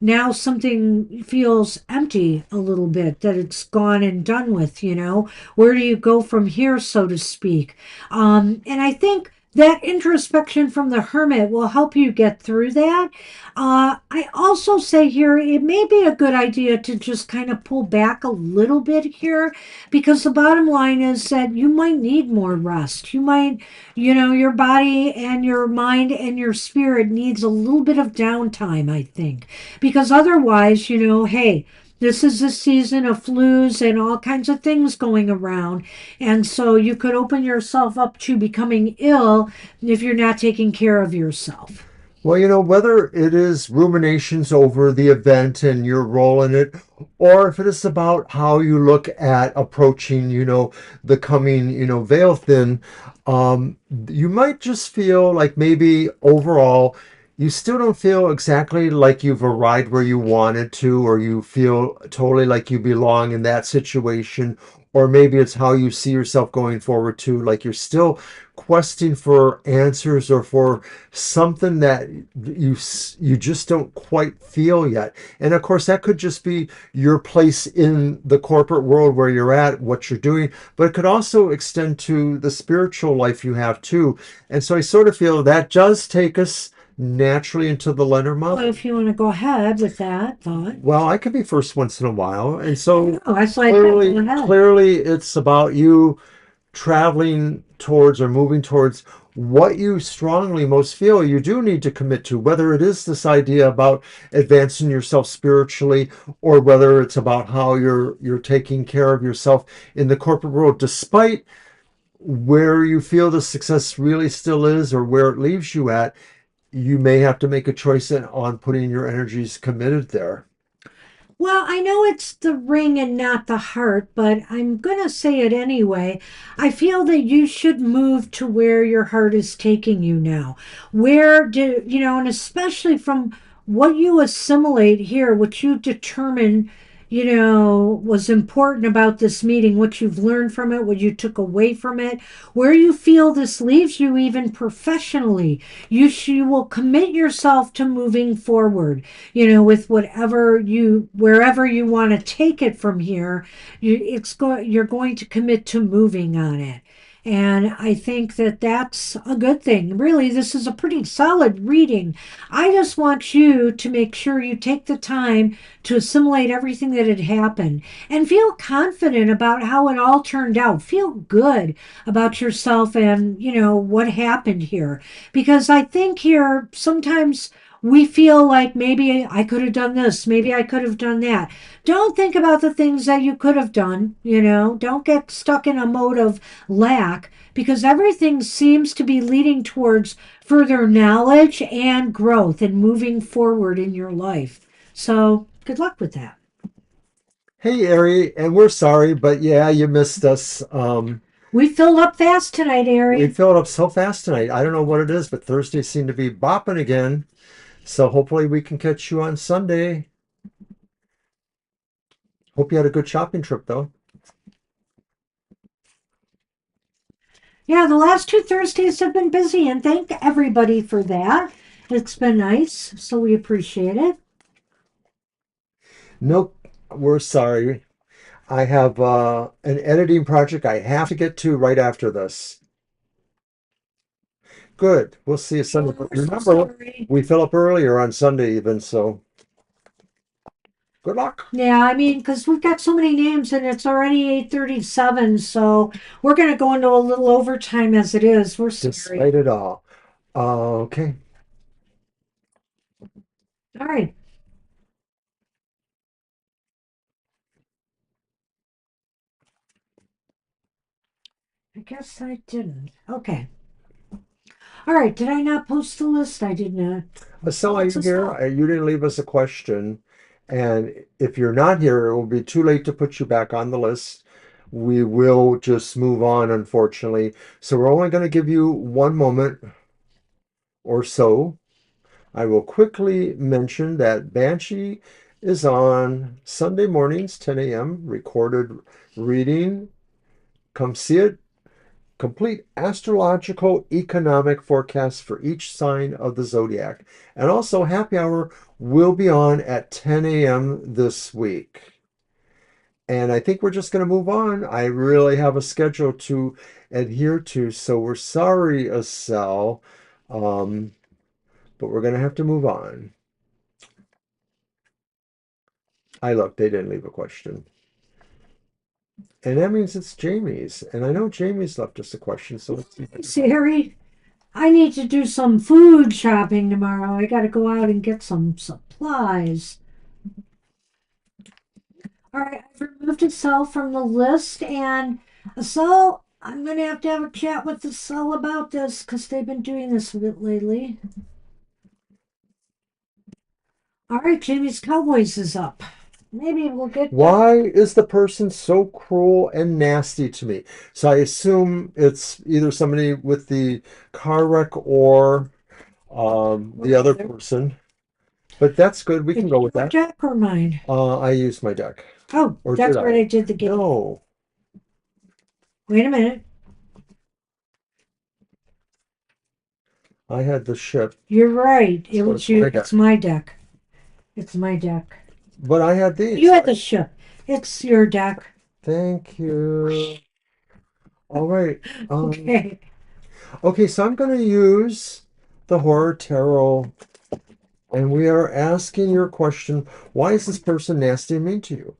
now something feels empty a little bit, that it's gone and done with, you know. Where do you go from here, so to speak? And I think that introspection from the hermit will help you get through that. I also say here it may be a good idea to just kind of pull back a little bit here, because the bottom line is that you might need more rest. You might, you know, your body and your mind and your spirit needs a little bit of downtime, I think, because otherwise, you know, hey, this is a season of flus and all kinds of things going around. And so you could open yourself up to becoming ill if you're not taking care of yourself. Well, whether it is ruminations over the event and your role in it, or if it is about how you look at approaching, the coming, veil thin, you might just feel like maybe overall you still don't feel exactly like you've arrived where you wanted to, or you feel totally like you belong in that situation, or maybe it's how you see yourself going forward too, like you're still questing for answers or for something that you just don't quite feel yet. And of course that could just be your place in the corporate world where you're at, what you're doing, but it could also extend to the spiritual life you have too. And so I sort of feel that does take us naturally into the Well, Lenormand. if you want to go ahead with that thought. Well, I can be first once in a while, and so Oh, that's what I said. Go clearly ahead. clearly it's about you traveling towards or moving towards what you strongly most feel you do need to commit to, whether it is this idea about advancing yourself spiritually, or whether it's about how you're taking care of yourself in the corporate world, despite where you feel the success really still is or where it leaves you at. You may have to make a choice on putting your energies committed there. Well, I know it's the ring and not the heart, but I'm going to say it anyway. I feel that you should move to where your heart is taking you now. Where do, you know, and especially from what you assimilate here, what you determine, was important about this meeting, what you've learned from it, what you took away from it, where you feel this leaves you even professionally. You will commit yourself to moving forward, with wherever you want to take it from here. You're going to commit to moving on it. And I think that that's a good thing. Really, this is a pretty solid reading. I just want you to make sure you take the time to assimilate everything that had happened and feel confident about how it all turned out. Feel good about yourself and, what happened here. Because I think here sometimes we feel like maybe I could have done this, maybe I could have done that. Don't think about the things that you could have done. Don't get stuck in a mode of lack because everything seems to be leading towards further knowledge and growth and moving forward in your life. So, good luck with that. Hey, Ari, and we're sorry, but yeah, you missed us. We filled up fast tonight, We Ari. filled up so fast tonight. I don't know what it is, but Thursdays seem to be bopping again. So hopefully we can catch you on Sunday. Hope you had a good shopping trip, though. Yeah, the last two Thursdays have been busy, and thank everybody for that. It's been nice, so we appreciate it. Nope, we're sorry. I have an editing project I have to get to right after this. Good. We'll see you Sunday. Oh, we're so Remember, sorry. we fill up earlier on Sunday even, so good luck. Yeah, I mean, because we've got so many names and it's already 8:37, so we're going to go into a little overtime as it is. We're sorry. Despite it all. Okay. All right. I guess I didn't. Okay. All right. Did I not post the list? I did not. So Oh, are it's you a here? spell. You didn't leave us a question. And if you're not here, it will be too late to put you back on the list. We will just move on, unfortunately. So we're only going to give you one moment or so. I will quickly mention that Banshee is on Sunday mornings, 10 a.m., recorded reading. Come see it. Complete astrological economic forecast for each sign of the zodiac. And also, happy hour will be on at 10 a.m. this week. And I think we're just going to move on. I really have a schedule to adhere to, so we're sorry, Estelle, but we're going to have to move on. I look, they didn't leave a question. And that means it's Jamie's. And I know Jamie's left us a question, so let's see. See, Harry, I need to do some food shopping tomorrow. I got to go out and get some supplies. All right, I've removed a cell from the list, and a cell. I'm going to have a chat with the cell about this because they've been doing this a bit lately. All right, Jamie's Cowboys is up. Maybe we'll get Why is the person so cruel and nasty to me? So I assume it's either somebody with the car wreck or the other person. But that's good. We can it's go with your that. deck or mine. I used my deck. Oh, Or did that's right. I? I did the game. No. Wait a minute. I had the ship. You're right. It So was it's my you. deck. It's my deck. It's my deck. But I had You these. had the ship. It's your deck. Thank you. All right. Okay. Okay, so I'm going to use the Horror Tarot, and we are asking your question, why is this person nasty and mean to you?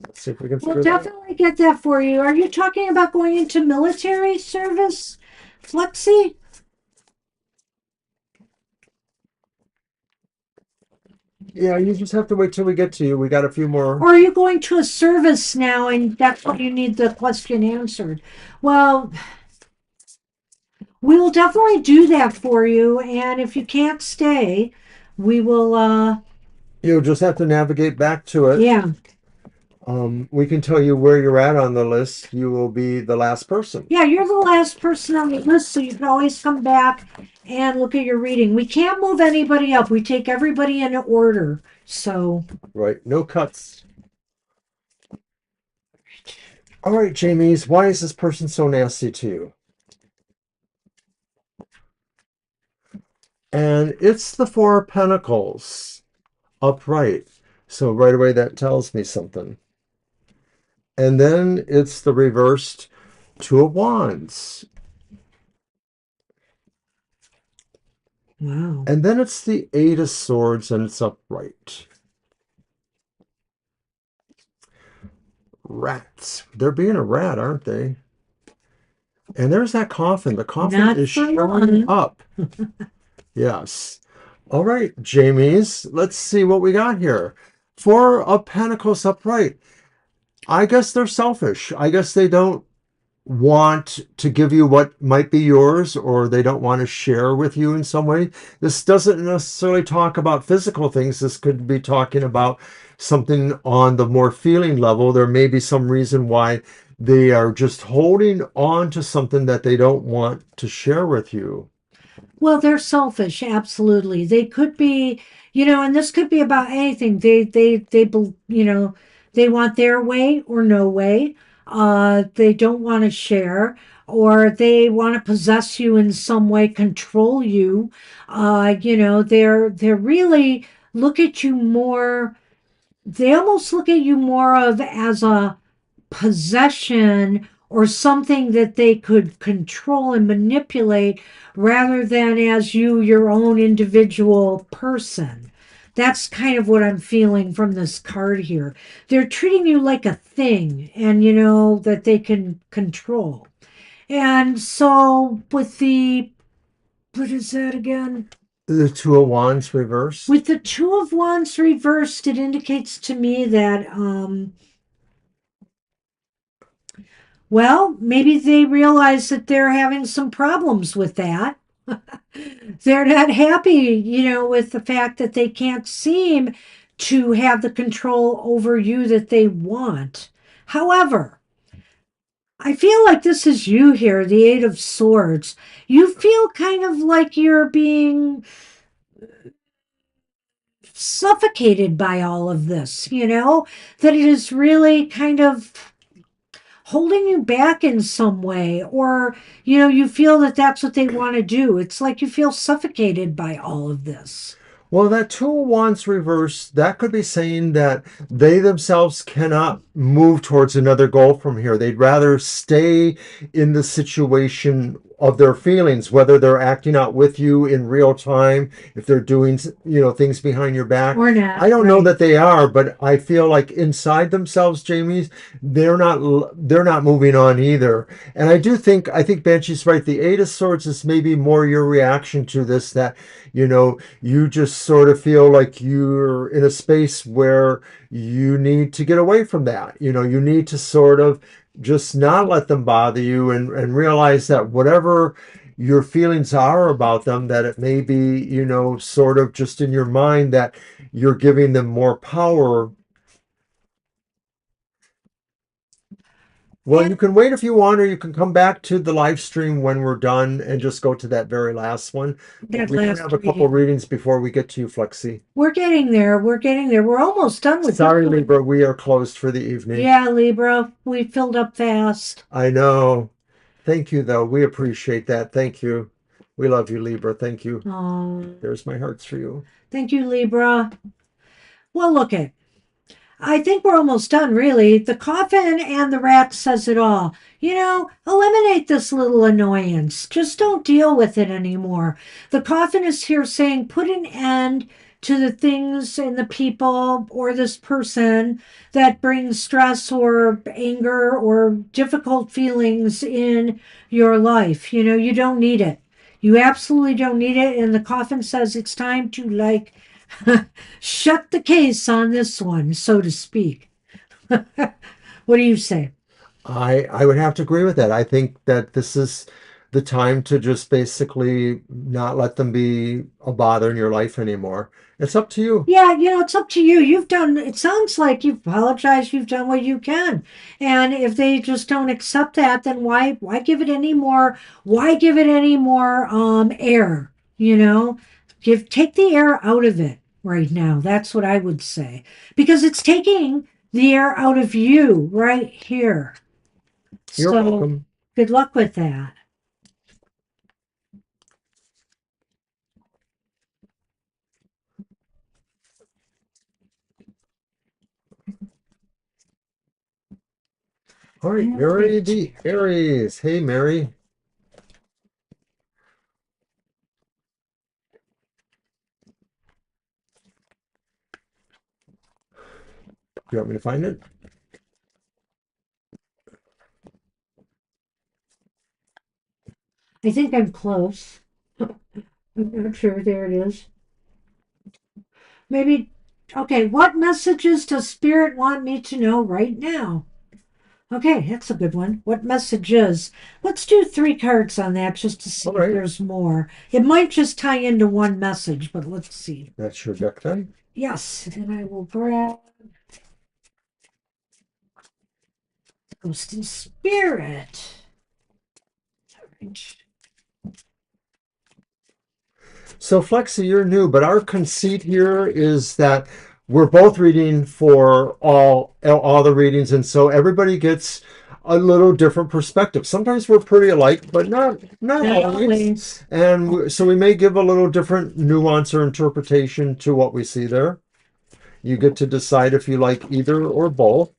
Let's see if we can We'll figure that out. definitely get that for you. Are you talking about going into military service, Flexi? Yeah, you just have to wait till we get to you. We got a few more. Or are you going to a service now and that's why you need the question answered? Well, we will definitely do that for you. And if you can't stay, we will, You'll just have to navigate back to it. yeah. We can tell you where you're at on the list. You will be the last person. Yeah, you're the last person on the list, so you can always come back and look at your reading. We can't move anybody up. We take everybody in order. So, Right. No cuts. All right, Jamies, why is this person so nasty to you? And it's the Four of Pentacles upright. So right away that tells me something. And then it's the reversed Two of Wands. Wow. And then it's the Eight of Swords and it's upright. Rats. They're being a rat, aren't they? And there's that coffin. The coffin Not is for showing long. up. Yes. All right, Jamies, let's see what we got here. Four of Pentacles upright. I guess they're selfish. I guess they don't want to give you what might be yours, or they don't want to share with you in some way. This doesn't necessarily talk about physical things. This could be talking about something on the more feeling level. There may be some reason why they are just holding on to something that they don't want to share with you. Well, they're selfish, absolutely. They could be, and this could be about anything. They want their way or no way. They don't want to share, or they want to possess you in some way, control you. They're really look at you more. They almost look at you more of as a possession or something that they could control and manipulate rather than as you, your own individual person. That's kind of what I'm feeling from this card here. They're treating you like a thing and that they can control. And so with the, what is that again? The Two of Wands reversed. With the Two of Wands reversed, it indicates to me that well, maybe they realize that they're having some problems with that. They're not happy, with the fact that they can't seem to have the control over you that they want. However, I feel like this is you here, the Eight of Swords. You feel kind of like you're being suffocated by all of this, that it is really kind of holding you back in some way, or you feel that that's what they want to do. It's like you feel suffocated by all of this. Well, that Two of Wands reverse, that could be saying that they themselves cannot move towards another goal from here. They'd rather stay in the situation of their feelings, whether they're acting out with you in real time, if they're doing, things behind your back. Or not, I don't know right? that they are, but I feel like inside themselves, Jamie, they're not moving on either. And I think Banshee's right. The Eight of Swords is maybe more your reaction to this, that you just sort of feel like you're in a space where you need to get away from that. You need to sort of just not let them bother you, and realize that whatever your feelings are about them, that it may be, sort of just in your mind, that you're giving them more power. Well, And you can wait if you want, or you can come back to the live stream when we're done and just go to that very last one. But that we do last have a couple reading, readings before we get to you, Flexi. we're getting there. We're getting there. We're almost done with this Sorry, one. Libra, we are closed for the evening. Yeah, Libra, we filled up fast. I know. Thank you, though. We appreciate that. Thank you. We love you, Libra. Thank you. Oh, There's my hearts for you. thank you, Libra. Well, look at I think we're almost done, really. The coffin and the rat says it all. Eliminate this little annoyance. Just don't deal with it anymore. The coffin is here saying put an end to the things and the people or this person that brings stress or anger or difficult feelings in your life. You don't need it. You absolutely don't need it. And the coffin says it's time to, like, shut the case on this one, so to speak. What do you say? I would have to agree with that. I think that this is the time to just basically not let them be a bother in your life anymore. It's up to you. Yeah, it's up to you. It sounds like you've apologized, you've done what you can. And if they just don't accept that, then why give it any more, air, take the air out of it right now. That's what I would say. Because it's taking the air out of you right here. You're So welcome. good luck with that. All right, All Mary right. the Aries. Hey, Mary. You want me to find it? I think I'm close. I'm not sure. There it is. Maybe. Okay, what messages does Spirit want me to know right now? Okay, that's a good one. What messages? Let's do 3 cards on that just to see All if right. there's more. It might just tie into one message, but let's see. That's your deck then? Yes, and I will grab Ghost and Spirit. All right. So, Flexi, you're new, but our conceit here is that we're both reading for all the readings, and so everybody gets a little different perspective. Sometimes we're pretty alike, but not Not always. always. And so we may give a little different nuance or interpretation to what we see there. You get to decide if you like either or both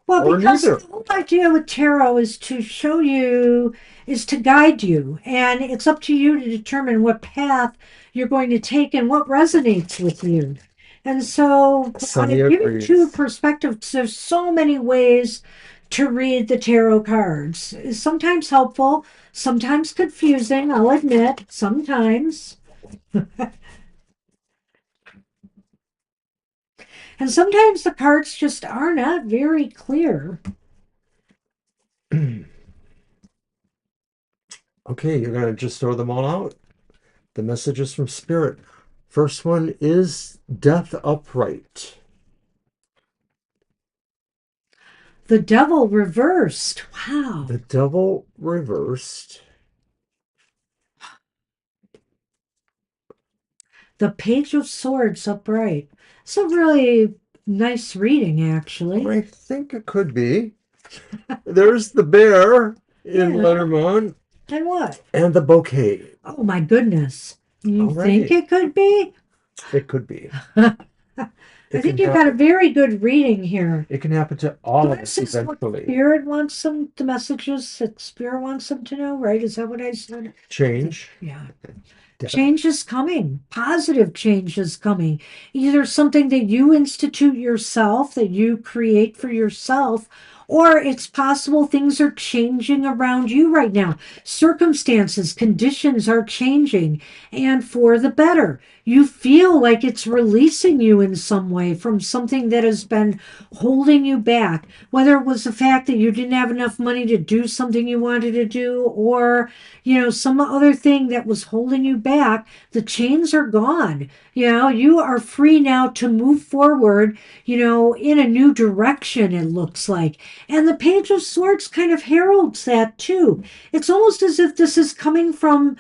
Well, or because neither. the whole idea with tarot is to show you, is to guide you. And it's up to you to determine what path you're going to take and what resonates with you. And so Sunny I've given two agrees. perspectives. There's so many ways to read the tarot cards. It's sometimes helpful, sometimes confusing, I'll admit, sometimes. And sometimes the cards just are not very clear. Okay, you're going to just throw them all out. The messages from Spirit. First one is Death Upright. The devil reversed. The Wow. Devil reversed. The Page of Swords upright. It's a really nice reading, actually. I think it could be. There's the bear in Yeah. Lenormand And what? and the bouquet. Oh my goodness. You All think right. it could be? It could be. I It think can you got a happen. very good reading here. It can happen to all So of this us is what eventually. Spirit wants them, the messages that Spirit wants them to know, right? Is that what I said? Change, Yeah. death. Change is coming. Positive change is coming. Either something that you institute yourself, that you create for yourself, or it's possible things are changing around you right now. Circumstances, conditions are changing, and for the better. You feel like it's releasing you in some way from something that has been holding you back, whether it was the fact that you didn't have enough money to do something you wanted to do, or some other thing that was holding you back. The chains are gone. You are free now to move forward, in a new direction, it looks like. And the Page of Swords kind of heralds that too. It's almost as if this is coming from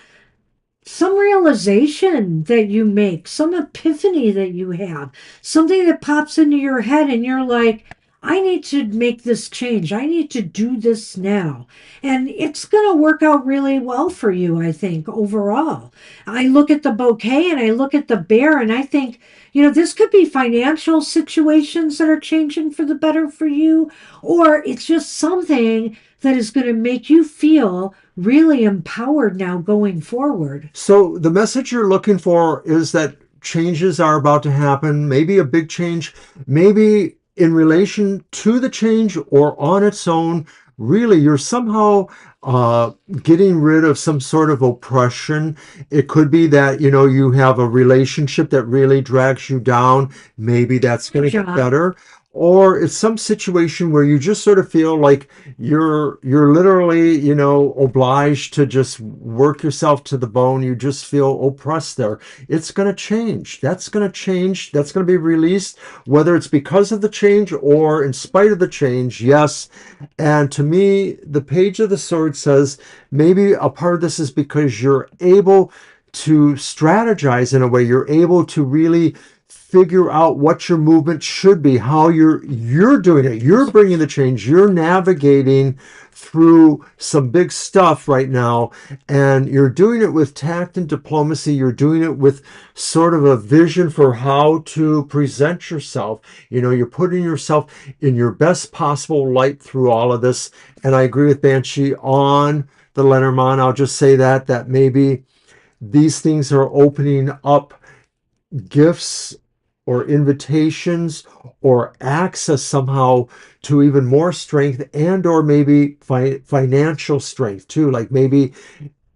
some realization that you make, some epiphany that you have, something that pops into your head, and you're like, I need to make this change. I need to do this now. And it's going to work out really well for you, I think, overall. I look at the bouquet and I look at the bear, and I think, this could be financial situations that are changing for the better for you, or it's just something that is going to make you feel really empowered now going forward. So the message you're looking for is that changes are about to happen, maybe a big change, maybe in relation to the change or on its own. Really, you're somehow getting rid of some sort of oppression. It could be that, you have a relationship that really drags you down. Maybe that's going Good to get job. better. Or it's some situation where you just sort of feel like you're literally, obliged to just work yourself to the bone. You just feel oppressed there. It's going to change. That's going to change. That's going to be released, whether it's because of the change or in spite of the change. Yes. And to me, the Page of the Sword says maybe a part of this is because you're able to strategize in a way. You're able to really figure out what your movement should be, how you're doing it. You're bringing the change. You're navigating through some big stuff right now, and you're doing it with tact and diplomacy. You're doing it with sort of a vision for how to present yourself. You know, you're putting yourself in your best possible light through all of this. And I agree with Banshee on the Lenormand. I'll just say that maybe these things are opening up gifts or invitations or access somehow to even more strength, and or maybe financial strength too. Like maybe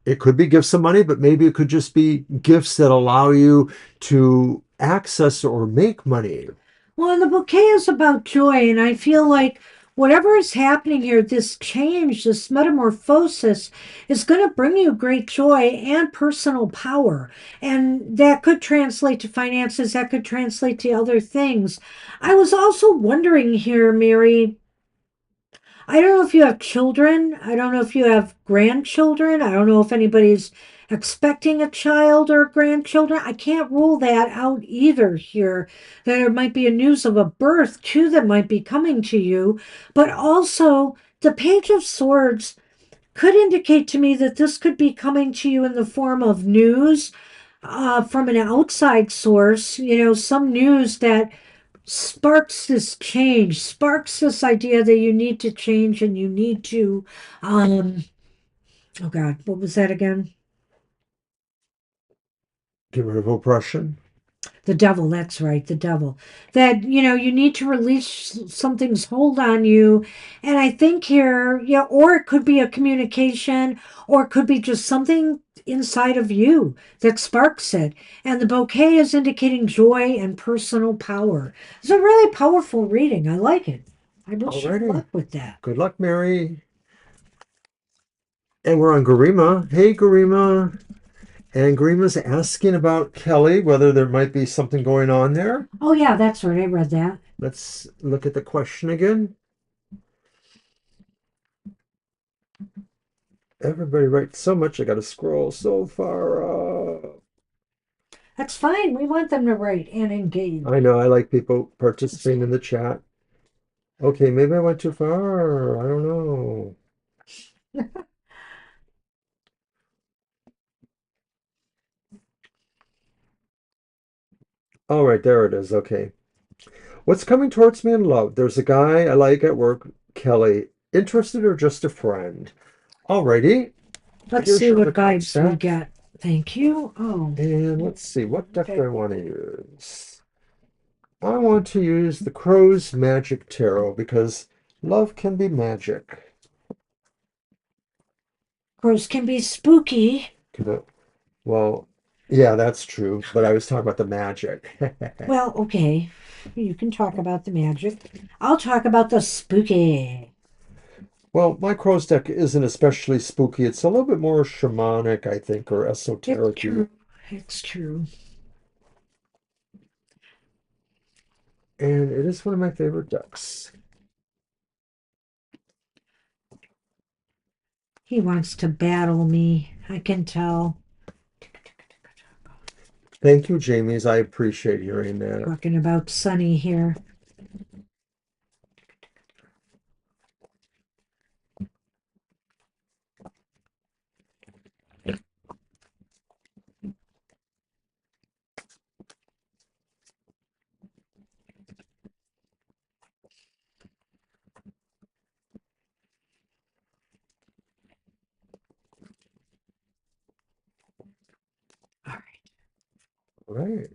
it could be gifts of money, but maybe it could just be gifts that allow you to access or make money. Well, and the bouquet is about joy, and I feel like whatever is happening here, this change, this metamorphosis, is going to bring you great joy and personal power. And that could translate to finances, that could translate to other things. I was also wondering here, Mary, I don't know if you have children. I don't know if you have grandchildren. I don't know if anybody's expecting a child or grandchildren. I can't rule that out either here. There might be a news of a birth too that might be coming to you. But also, the Page of Swords could indicate to me that this could be coming to you in the form of news from an outside source, some news that sparks this change, sparks this idea that you need to change and you need to, um, oh God, what was that again? Get rid of oppression. The devil, that's right, the devil. That, you need to release something's hold on you. And I think here, yeah, or it could be a communication, or it could be just something inside of you that sparks it. And the bouquet is indicating joy and personal power. It's a really powerful reading. I like it. I wish you Alrighty. luck with that. Good luck, Mary. And we're on Garima. Hey, Garima. And Garima's asking about Kelly, whether there might be something going on there. Oh, yeah, that's right. I read that. Let's look at the question again. Everybody writes so much, I got to scroll so far up. That's fine. We want them to write and engage. I know, I like people participating in the chat. Okay, maybe I went too far. I don't know. All right, there it is. Okay. What's coming towards me in love? There's a guy I like at work, Kelly. Interested or just a friend? Alrighty. Let's Here's see your other what card vibes we stack. get. Thank you. Oh, And let's see, what deck do okay. I want to use? I want to use the Crow's Magic Tarot because love can be magic. Crows can be spooky. Well, yeah, that's true, but I was talking about the magic. Well, okay. You can talk about the magic. I'll talk about the spooky. Well, my Crow's deck isn't especially spooky. It's a little bit more shamanic, I think, or It's esoteric. true. It's true. And it is one of my favorite decks. He wants to battle me. I can tell. Thank you, Jamies. I appreciate hearing that. Talking about Sunny here. All right. All right.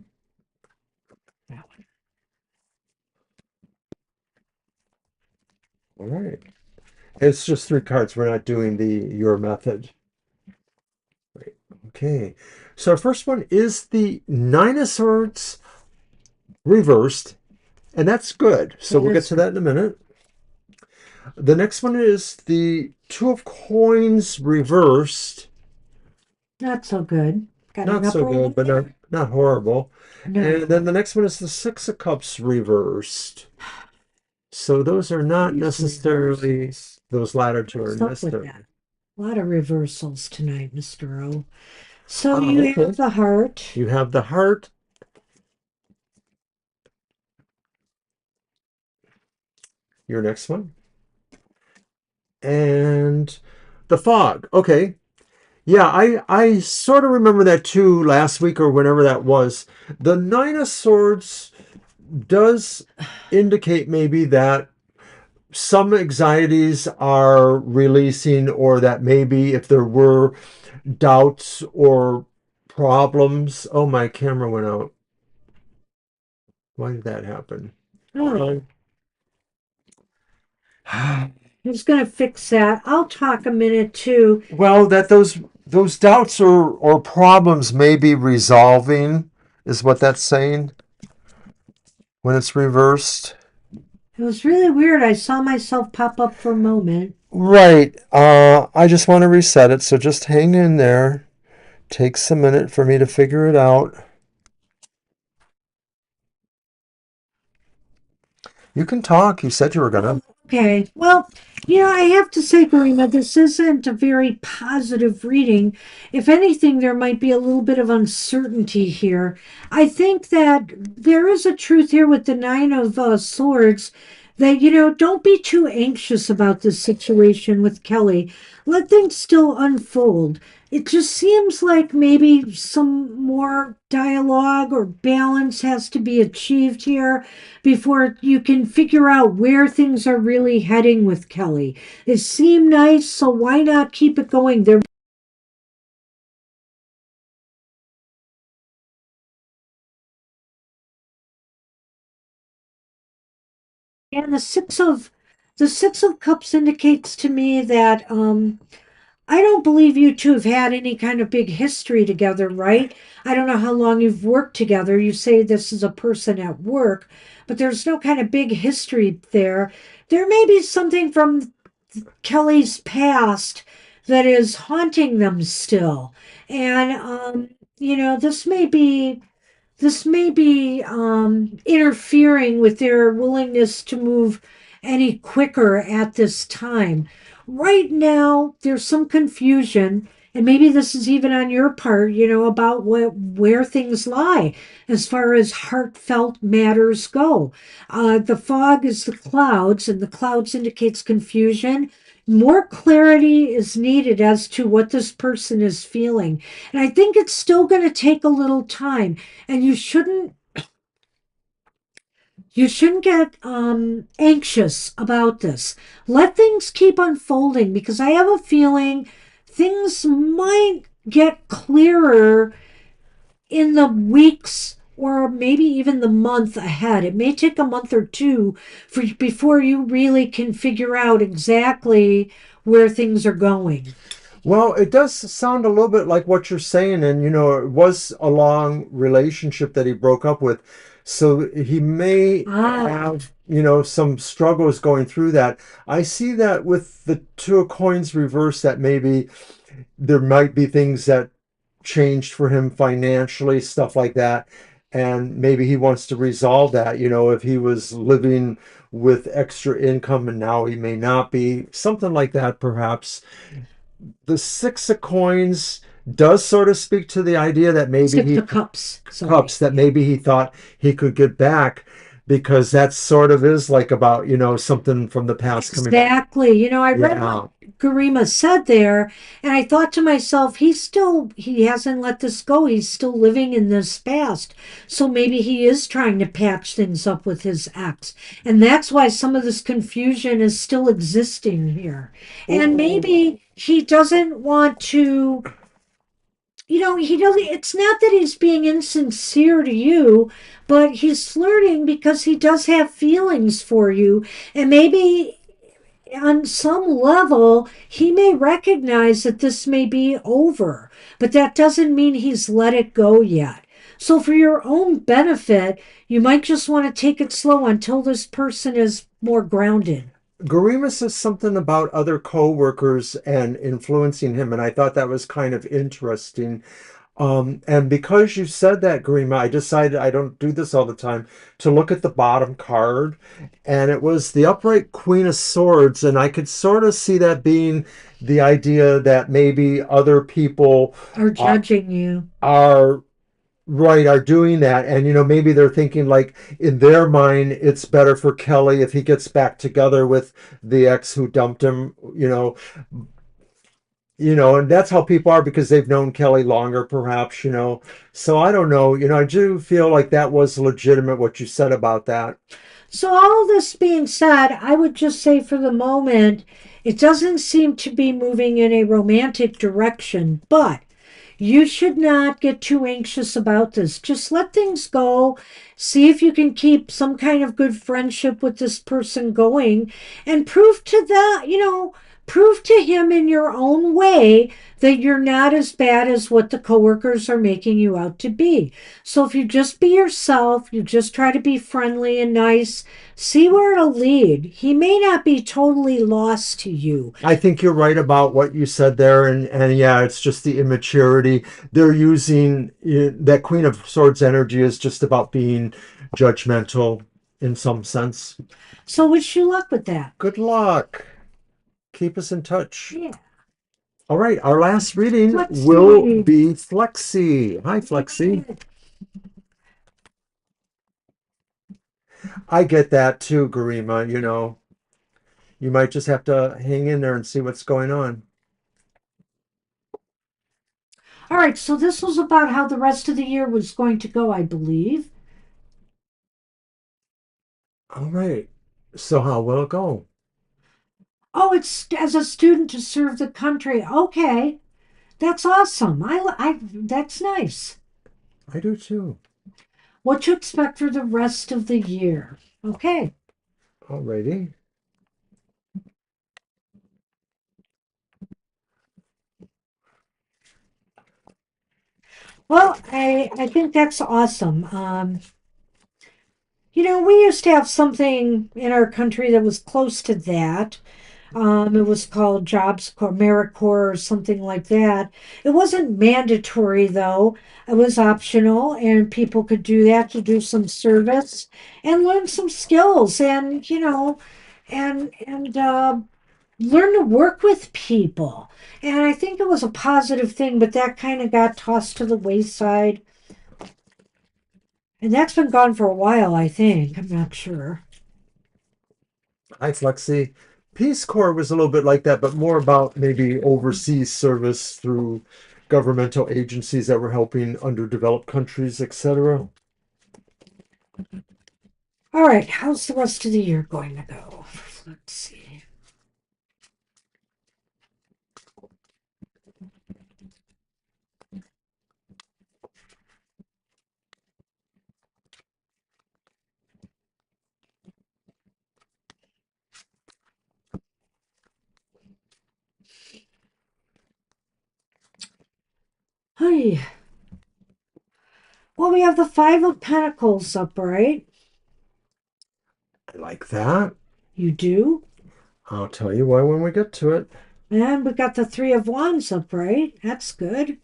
That one. All right. It's just three cards. We're not doing the your method. Right. Okay. So our first one is the Nine of Swords reversed, and that's good. So That we'll get is to that in a minute. The next one is the Two of Coins reversed. not so good. Got an Not so upper good, one but there? not horrible. And No. then the next one is the Six of Cups reversed. So those are not These necessarily, reversals. those latter two are What's up with necessary. that? A lot of reversals tonight, Mr. O. So Oh, you okay. have the heart. You have the heart, Your next one. And the fog. Okay. Yeah, I sort of remember that too last week or whenever that was. The Nine of Swords does indicate maybe that some anxieties are releasing, or that maybe if there were doubts or problems. Oh, my camera went out. Why did that happen? Oh, who's going to fix that? I'll talk a minute too. Well, that those doubts or problems may be resolving, is what that's saying when it's reversed. It was really weird. I saw myself pop up for a moment. Right. I just want to reset it, so just hang in there. Takes a minute for me to figure it out. You can talk. You said you were gonna. Okay. Well, I have to say, Garima, this isn't a very positive reading. If anything, there might be a little bit of uncertainty here. I think that there is a truth here with the Nine of Swords that, don't be too anxious about this situation with Kelly. Let things still unfold. It just seems like maybe some more dialogue or balance has to be achieved here before you can figure out where things are really heading with Kelly. It seemed nice, so why not keep it going? There and the six of cups indicates to me that I don't believe you two have had any kind of big history together, right? I don't know how long you've worked together. You say this is a person at work, but there's no kind of big history there. There may be something from Kelly's past that is haunting them still. And this may be interfering with their willingness to move any quicker at this time. Right now, there's some confusion, and maybe this is even on your part, about where things lie as far as heartfelt matters go. The fog is the clouds, and the clouds indicates confusion. More clarity is needed as to what this person is feeling. And I think it's still going to take a little time, and you shouldn't get anxious about this. Let things keep unfolding, because I have a feeling things might get clearer in the weeks or maybe even the month ahead. It may take a month or two before you really can figure out exactly where things are going. Well, it does sound a little bit like what you're saying, and it was a long relationship that he broke up with, so he may Ah, have, some struggles going through that. I see that with the Two of Coins reversed, that maybe there might be things that changed for him financially, stuff like that, and maybe he wants to resolve that. If he was living with extra income and now he may not be, something like that, perhaps. The Six of Coins does sort of speak to the idea that maybe Six he of Cups. Sorry. cups that maybe he thought he could get back, because that sort of is like about, something from the past coming back. Exactly. I read what Yeah. Garima said there, and I thought to myself, he hasn't let this go. He's still living in this past. So maybe he is trying to patch things up with his ex. And that's why some of this confusion is still existing here. And maybe he doesn't want to, he doesn't, it's not that he's being insincere to you, but he's flirting because he does have feelings for you. And maybe on some level, he may recognize that this may be over, but that doesn't mean he's let it go yet. So, for your own benefit, you might just want to take it slow until this person is more grounded. Garima says something about other co-workers and influencing him, and I thought that was kind of interesting. And because you said that, Garima, I decided, I don't do this all the time, to look at the bottom card, and it was the upright Queen of Swords, and I could sort of see that being the idea that maybe other people Or are, judging you. are right, are doing that. And, maybe they're thinking like in their mind, it's better for Kelly if he gets back together with the ex who dumped him, and that's how people are because they've known Kelly longer, perhaps. So I don't know. I do feel like that was legitimate what you said about that. So, all this being said, I would just say for the moment, it doesn't seem to be moving in a romantic direction, but you should not get too anxious about this. Just let things go. See if you can keep some kind of good friendship with this person going and prove to him in your own way that you're not as bad as what the coworkers are making you out to be. So if you just be yourself, you just try to be friendly and nice, see where it'll lead. He may not be totally lost to you. I think you're right about what you said there, and yeah, it's just the immaturity they're using. That Queen of Swords energy is just about being judgmental in some sense. So wish you luck with that. Good luck. Keep us in touch. Yeah. All right, our last reading Let's will see. be Flexi. Hi, Flexi. I get that too, Garima. You might just have to hang in there and see what's going on. All right, so this was about how the rest of the year was going to go, I believe. All right. So how will it go? Oh, it's as a student to serve the country. Okay, that's awesome. That's nice. I do too. What to expect for the rest of the year? Okay. Alrighty. Well, I think that's awesome. We used to have something in our country that was close to that. It was called Jobs Corps, AmeriCorps, or something like that. It wasn't mandatory though. It was optional, and people could do that to do some service and learn some skills, and learn to work with people. And I think it was a positive thing, but that kind of got tossed to the wayside. And that's been gone for a while, I think. I'm not sure. Hi, Flexi. Peace Corps was a little bit like that, but more about maybe overseas service through governmental agencies that were helping underdeveloped countries, etc. All right, how's the rest of the year going to go? Let's see. Hey, well, we have the Five of Pentacles upright. I like that. You do. I'll tell you why when we get to it. And we got the Three of Wands upright. That's good.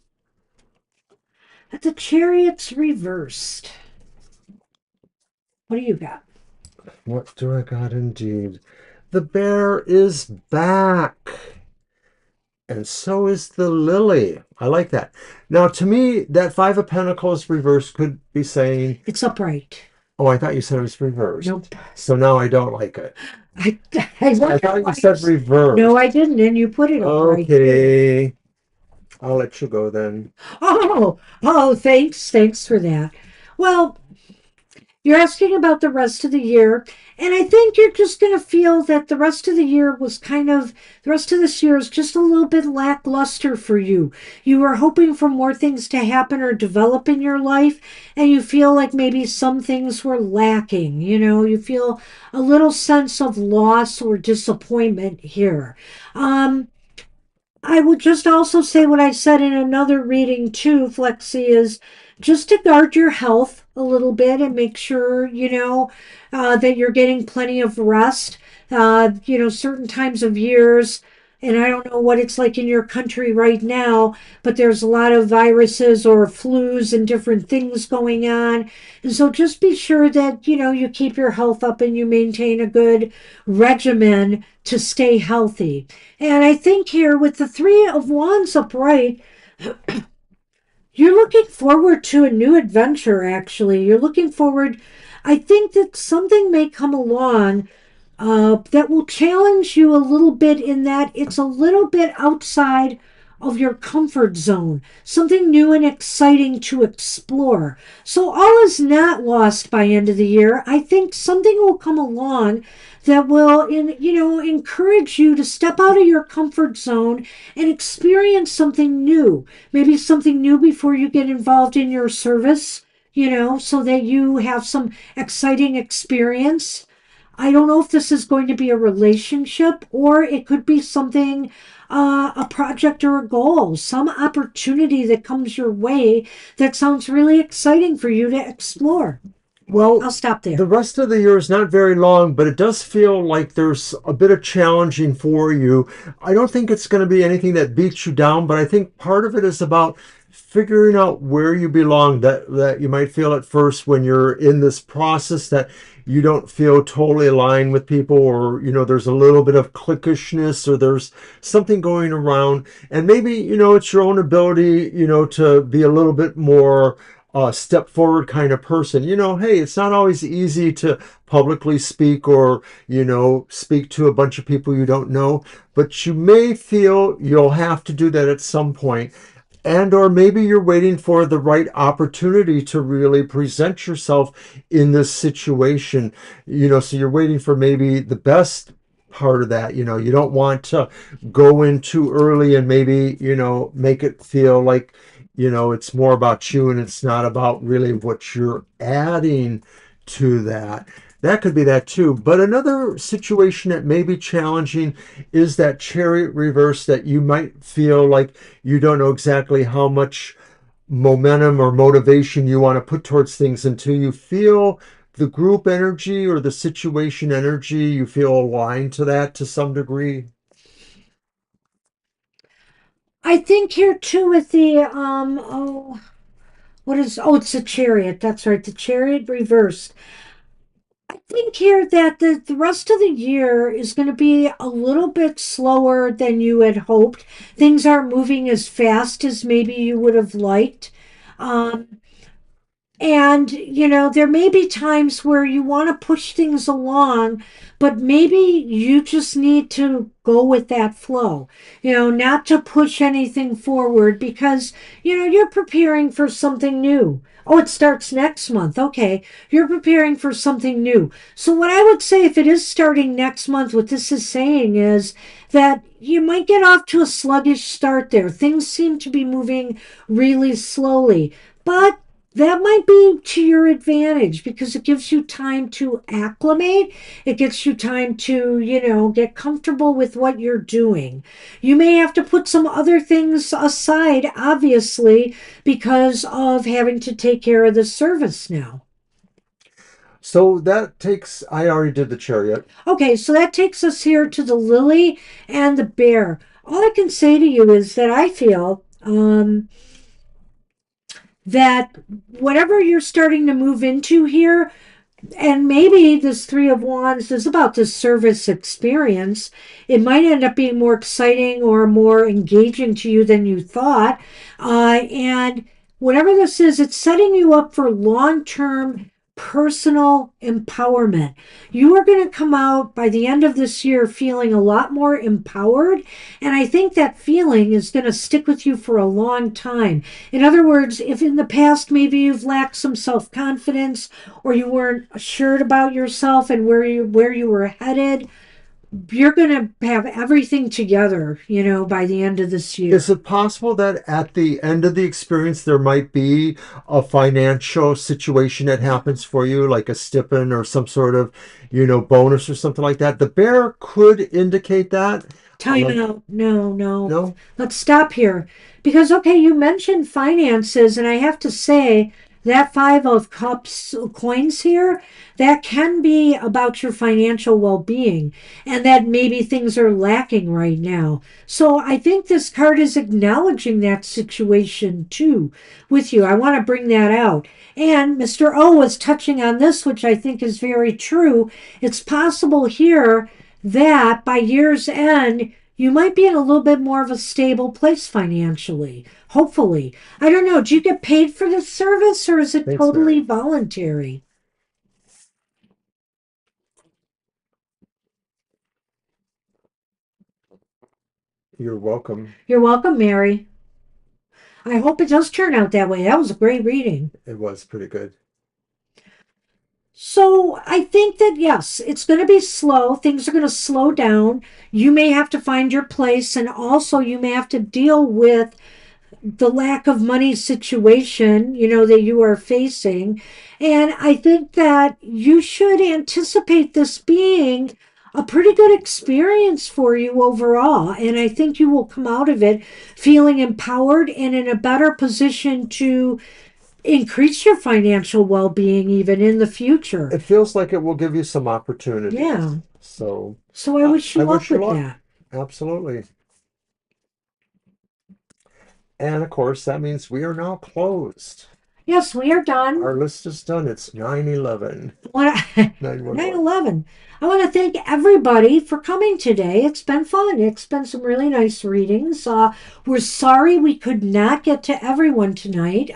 But the Chariot's reversed. What do you got? What do I got indeed? The bear is back. And so is the lily. I like that. Now, to me, that Five of Pentacles reverse could be saying, It's upright. oh, I thought you said it was reversed. Nope. So now I don't like it. I, I thought you said No, reversed. I didn't. And you put it upright. Okay. I'll let you go then. Oh, thanks for that. Well, you're asking about the rest of the year, and I think you're just going to feel that the rest of the rest of this year is just a little bit lackluster for you. You were hoping for more things to happen or develop in your life, and you feel like maybe some things were lacking. You feel a little sense of loss or disappointment here. I would just also say what I said in another reading too, Flexi, is just to guard your health a little bit and make sure, that you're getting plenty of rest. Certain times of years, and I don't know what it's like in your country right now, but there's a lot of viruses or flus and different things going on. And so just be sure that, you keep your health up and you maintain a good regimen to stay healthy. And I think here with the Three of Wands upright, You're looking forward to a new adventure, actually. You're looking forward. I think that something may come along that will challenge you a little bit in that it's a little bit outside of your comfort zone, something new and exciting to explore. So all is not lost by end of the year. I think something will come along that will encourage you to step out of your comfort zone and experience something new. Maybe something new before you get involved in your service, so that you have some exciting experience. I don't know if this is going to be a relationship or it could be something, a project or a goal, some opportunity that comes your way that sounds really exciting for you to explore. Well, I'll stop the there. rest of the year is not very long, but it does feel like there's a bit of challenging for you. I don't think it's going to be anything that beats you down, but I think part of it is about figuring out where you belong. That you might feel at first when you're in this process that you don't feel totally aligned with people, or there's a little bit of cliquishness, or there's something going around, and maybe it's your own ability to be a little bit more step forward kind of person. Hey, it's not always easy to publicly speak, or speak to a bunch of people you don't know, but you may feel you'll have to do that at some point. And or maybe you're waiting for the right opportunity to really present yourself in this situation. So you're waiting for maybe the best part of that. You don't want to go in too early and maybe make it feel like it's more about you and it's not about really what you're adding to that. That could be that too. But another situation that may be challenging is that chariot reverse, that you might feel like you don't know exactly how much momentum or motivation you want to put towards things until you feel the group energy or the situation energy, you feel aligned to that to some degree. I think here too with the it's a chariot. That's right, the chariot reversed. I think here that the rest of the year is going to be a little bit slower than you had hoped. Things aren't moving as fast as maybe you would have liked. Um, and, there may be times where you want to push things along, but maybe you just need to go with that flow, not to push anything forward because, you're preparing for something new. Oh, it starts next month. Okay. You're preparing for something new. So, what I would say if it is starting next month, what this is saying is that you might get off to a sluggish start there. Things seem to be moving really slowly. But that might be to your advantage because it gives you time to acclimate. It gives you time to, get comfortable with what you're doing. You may have to put some other things aside, obviously, because of having to take care of the service now. So that takes, I already did the chariot. Okay, so that takes us here to the lily and the bear. All I can say to you is that I feel that whatever you're starting to move into here, and maybe this Three of Wands is about the service experience. It might end up being more exciting or more engaging to you than you thought. And whatever this is, it's setting you up for long term personal empowerment. You are going to come out by the end of this year feeling a lot more empowered. And I think that feeling is going to stick with you for a long time. In other words, if in the past maybe you've lacked some self confidence, or you weren't assured about yourself and where you were headed, you're going to have everything together, by the end of this Is year. it possible that at the end of the experience there might be a financial situation that happens for you, like a stipend or some sort of, bonus or something like that? The bear could indicate that. Time out. No, no. No? Let's stop here. Because, okay, you mentioned finances, and I have to say that Five of Cups coins here, that can be about your financial well being, and that maybe things are lacking right now. So I think this card is acknowledging that situation too with you. I want to bring that out. And Mr. O was touching on this, which I think is very true. It's possible here that by year's end, you might be in a little bit more of a stable place financially. Hopefully. I don't know. Do you get paid for this service or is it Thanks, totally Mary. voluntary? You're welcome. You're welcome, Mary. I hope it does turn out that way. That was a great reading. It was pretty good. So I think that yes, it's going to be slow. Things are going to slow down. You may have to find your place, and also you may have to deal with the lack of money situation, that you are facing. And I think that you should anticipate this being a pretty good experience for you overall. And I think you will come out of it feeling empowered and in a better position to increase your financial well being even in the future. It feels like it will give you some opportunities. Yeah. So So I wish I you luck wish you with luck. that. Absolutely. And of course, that means we are now closed. Yes, we are done. Our list is done. It's 9/11. I 9/11. 9/11. I want to thank everybody for coming today. It's been fun. It's been some really nice readings. We're sorry we could not get to everyone tonight.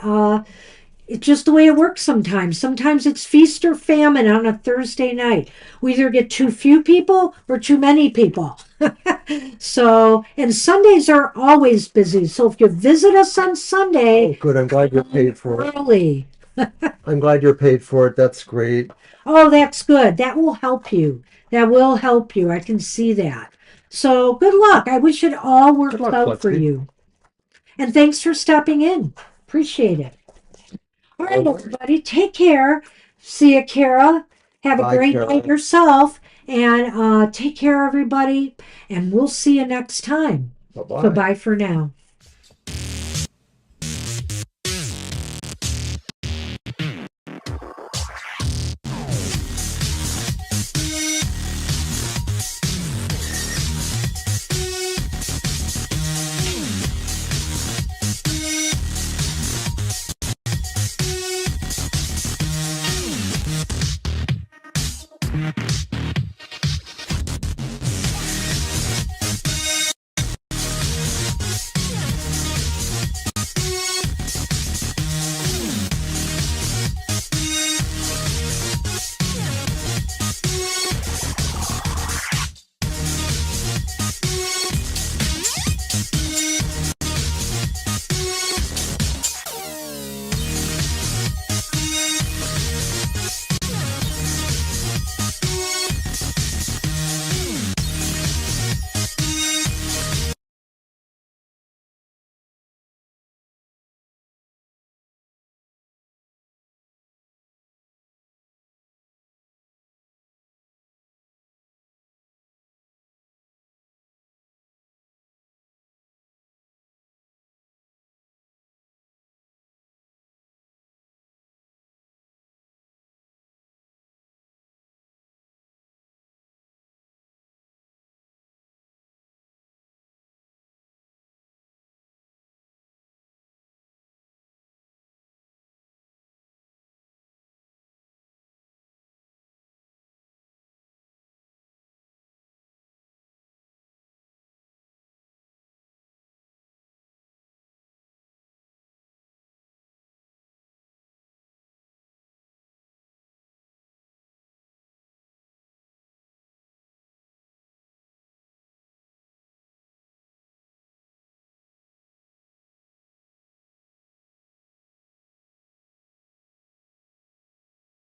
It's just the way it works sometimes. Sometimes it's feast or famine on a Thursday night. We either get too few people or too many people. So, and Sundays are always busy. So if you visit us on Oh, Sunday, good. I'm glad you're paid for it. early. I'm glad you're paid for it. That's great. Oh, that's good. That will help you. That will help you. I can see that. So good luck. I wish it all Good works luck, out for Lexi. you. And thanks for stopping in. Appreciate it. All All right, right. everybody. Take care. See you, Kara. Have a Bye, great night Carol. yourself. And take care, everybody. And we'll see you next time. So Bye-bye. bye for now.